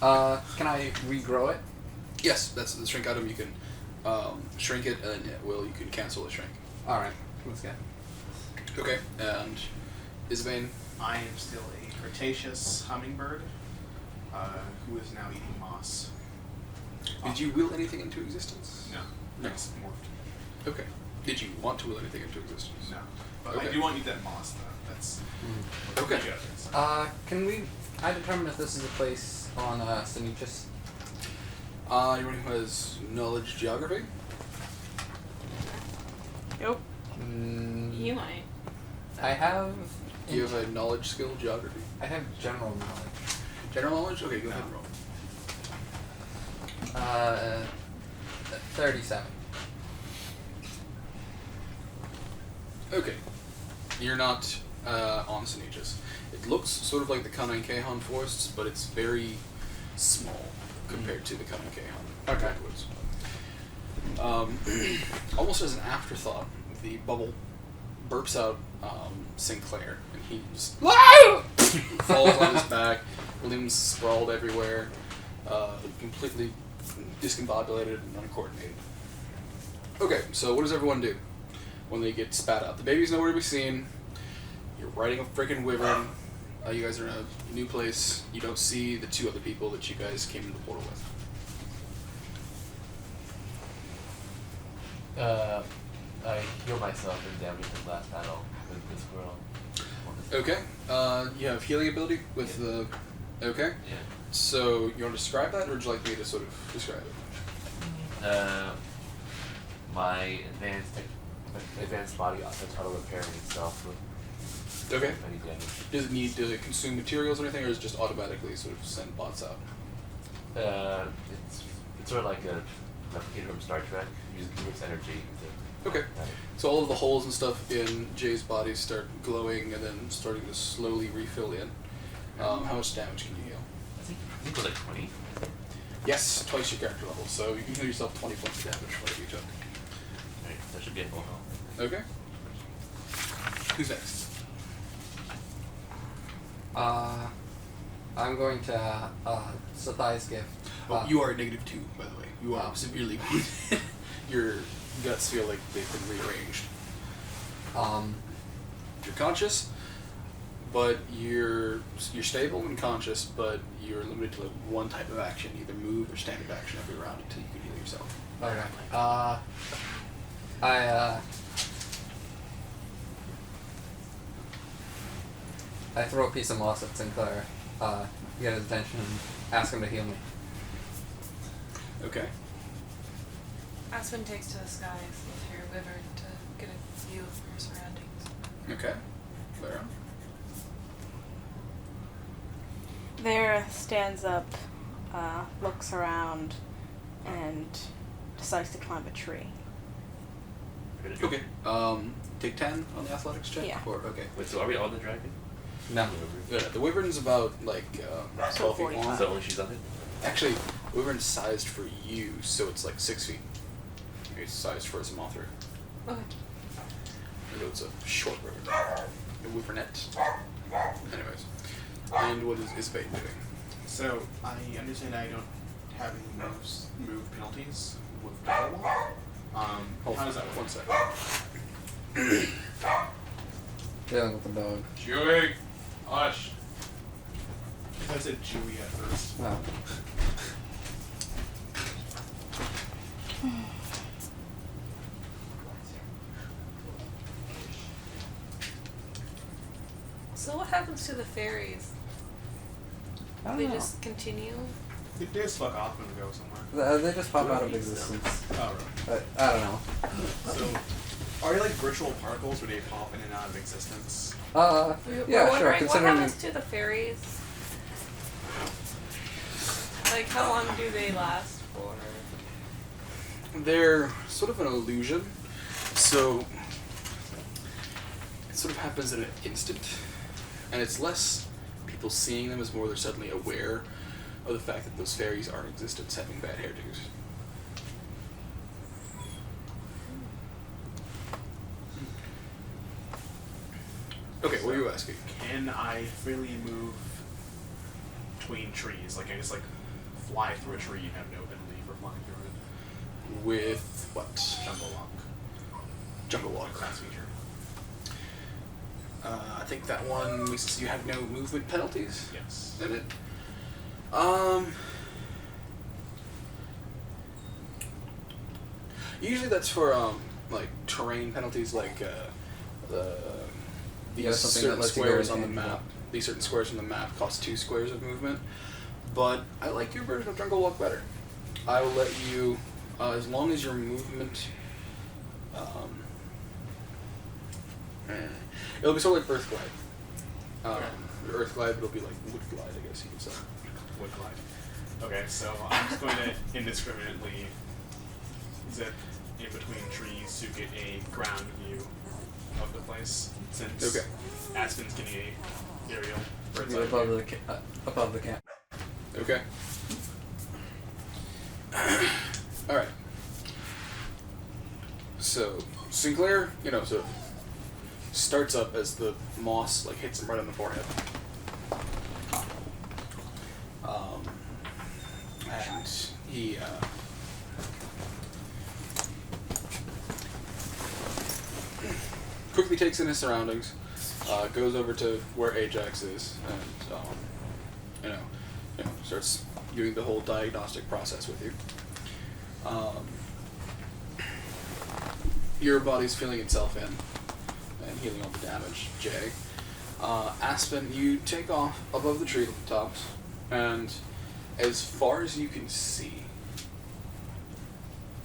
Can I regrow it? Yes, that's the shrink item. You can shrink it, and then you can cancel the shrink. Alright, let's go. Okay, and Isabane. I am still a Cretaceous hummingbird who is now eating moss. Did you will anything into existence? No. It's morphed. Okay. Did you want to will anything into existence? No. But Okay. I do want to eat that moss, though. That's Okay. pretty good, so. Can I determine if this is a place on Sinichus? Anyone who has knowledge geography? Nope. You might. I have. Do you have a knowledge skill geography? I have general knowledge. General knowledge? Okay, go ahead and roll. 37. Okay. You're not on Sinichus. It looks sort of like the Kanan Kehan forests, but it's very small compared to the Kanan Kehan Okay. redwoods. Almost as an afterthought, the bubble burps out Sinclair, and he just falls on his back, limbs sprawled everywhere, completely discombobulated and uncoordinated. Okay, so what does everyone do when they get spat out? The baby's nowhere to be seen. You're riding a freaking wyvern. You guys are in a new place. You don't see the two other people that you guys came into the portal with. I heal myself and damage the last battle with the squirrel. Okay. You have healing ability with the. Okay. Yeah. So you want to describe that, or would you like me to sort of describe it? My advanced body offense auto repairing itself with Okay. any damage. Does it consume materials or anything, or is it just automatically sort of send bots out? It's sort of like a replicator from Star Trek. Uses energy to. Okay. So all of the holes and stuff in Jay's body start glowing and then starting to slowly refill in. How much damage can you heal? I think it was like 20. Yes, twice your character level, so you can heal yourself 20 points of damage for whatever you took. Right, that should be a full health. Okay. Who's next? I'm going to Sathai's gift. Oh, you are a -2, by the way. You are severely wounded. Your guts feel like they've been rearranged. You're conscious, but you're stable and conscious, but you're limited to like one type of action, either move or standard action every round until you can heal yourself. Okay. I throw a piece of moss at Sinclair, get his attention, and ask him to heal me. Okay. Aspen takes to the skies with her wyvern to get a view of her surroundings. Okay. Clara. Vera stands up, looks around, and decides to climb a tree. Okay. Take 10 on the athletics check? Yeah. Or, okay. Wait, so are we on the dragon? No. The wyvern's about like 12 feet long. So only she's on it? Actually, the wyvern's sized for you, so it's like 6 feet. It's sized for a Mothra. Okay. So it's a short wyvern. A wyvernette. Anyways. And what is Isbate doing? So I understand I don't have any move penalties with double walk. How does that work? 1 second. Dealing with the dog. Chewie! Hush! I said Chewie at first. No. So what happens to the fairies? I don't They know. just continue? They just fuck off and go somewhere. They just pop out of existence. Oh, really? But I don't know. So, are they like virtual particles where they pop in and out of existence? We're Yeah, sure. wondering what Considering happens to the fairies? Like, how long do they last for? They're sort of an illusion, so it sort of happens in an instant, and it's less people seeing them as more they're suddenly aware of the fact that those fairies are in existence having bad hairdos. Okay, what are you asking? Can I freely move between trees? Like I just like fly through a tree and have no penalty for flying through it? With what? Jungle walk. Jungle Walk. Class feature. I think that one makes you have no movement penalties Yes. in it. Usually that's for like terrain penalties, like these something that certain lets you go squares on the intangible. map. These certain squares on the map cost 2 squares of movement, but I like your version of Jungle Walk better. I will let you, as long as your movement. It'll be sort of like Earth Glide. Your Earth Glide, but it'll be like Wood Glide, I guess you could say. Wood glide. Okay, so I'm just going to indiscriminately zip in between trees to get a ground view of the place. Since Okay. Aspen's getting a aerial bird's You're eye above view. the above the camp. Okay. Alright. So, Sinclair, sort of starts up as the moss hits him right on the forehead. And he quickly takes in his surroundings, goes over to where Ajax is, and starts doing the whole diagnostic process with you. your body's filling itself in and healing all the damage, Jay. Aspen, you take off above the tree tops, and as far as you can see,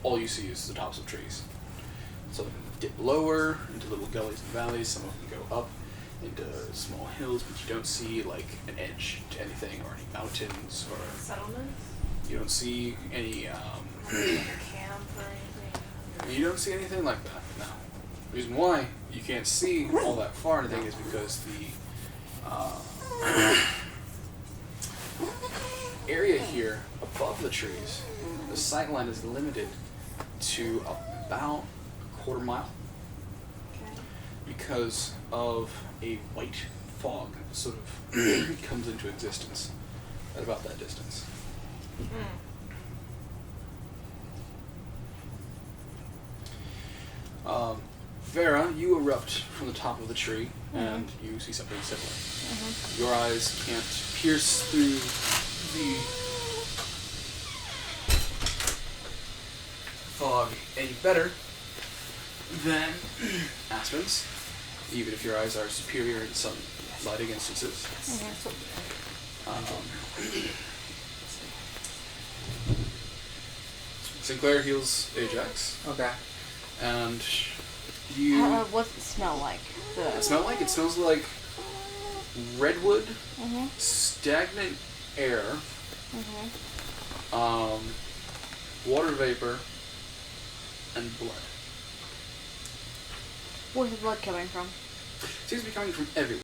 all you see is the tops of trees. Some of them dip lower into little gullies and valleys, some of them go up into small hills, but you don't see like an edge to anything or any mountains, or Settlements? you don't see any Like a camp or anything? you don't see anything like that, no. The reason why you can't see all that far and anything is because the area here above the trees, the sight line is limited to about a quarter mile Okay. because of a white fog that sort of comes into existence at about that distance. Vera, you erupt from the top of the tree, and you see something similar. Your eyes can't pierce through the fog any better than Aspen's, even if your eyes are superior in some lighting instances. Sinclair heals Ajax, Okay. and you... What's it smell like? It smells like redwood, Mm-hmm. stagnant air, Mm-hmm. water vapor, and blood. Where's the blood coming from? Seems to be coming from everywhere.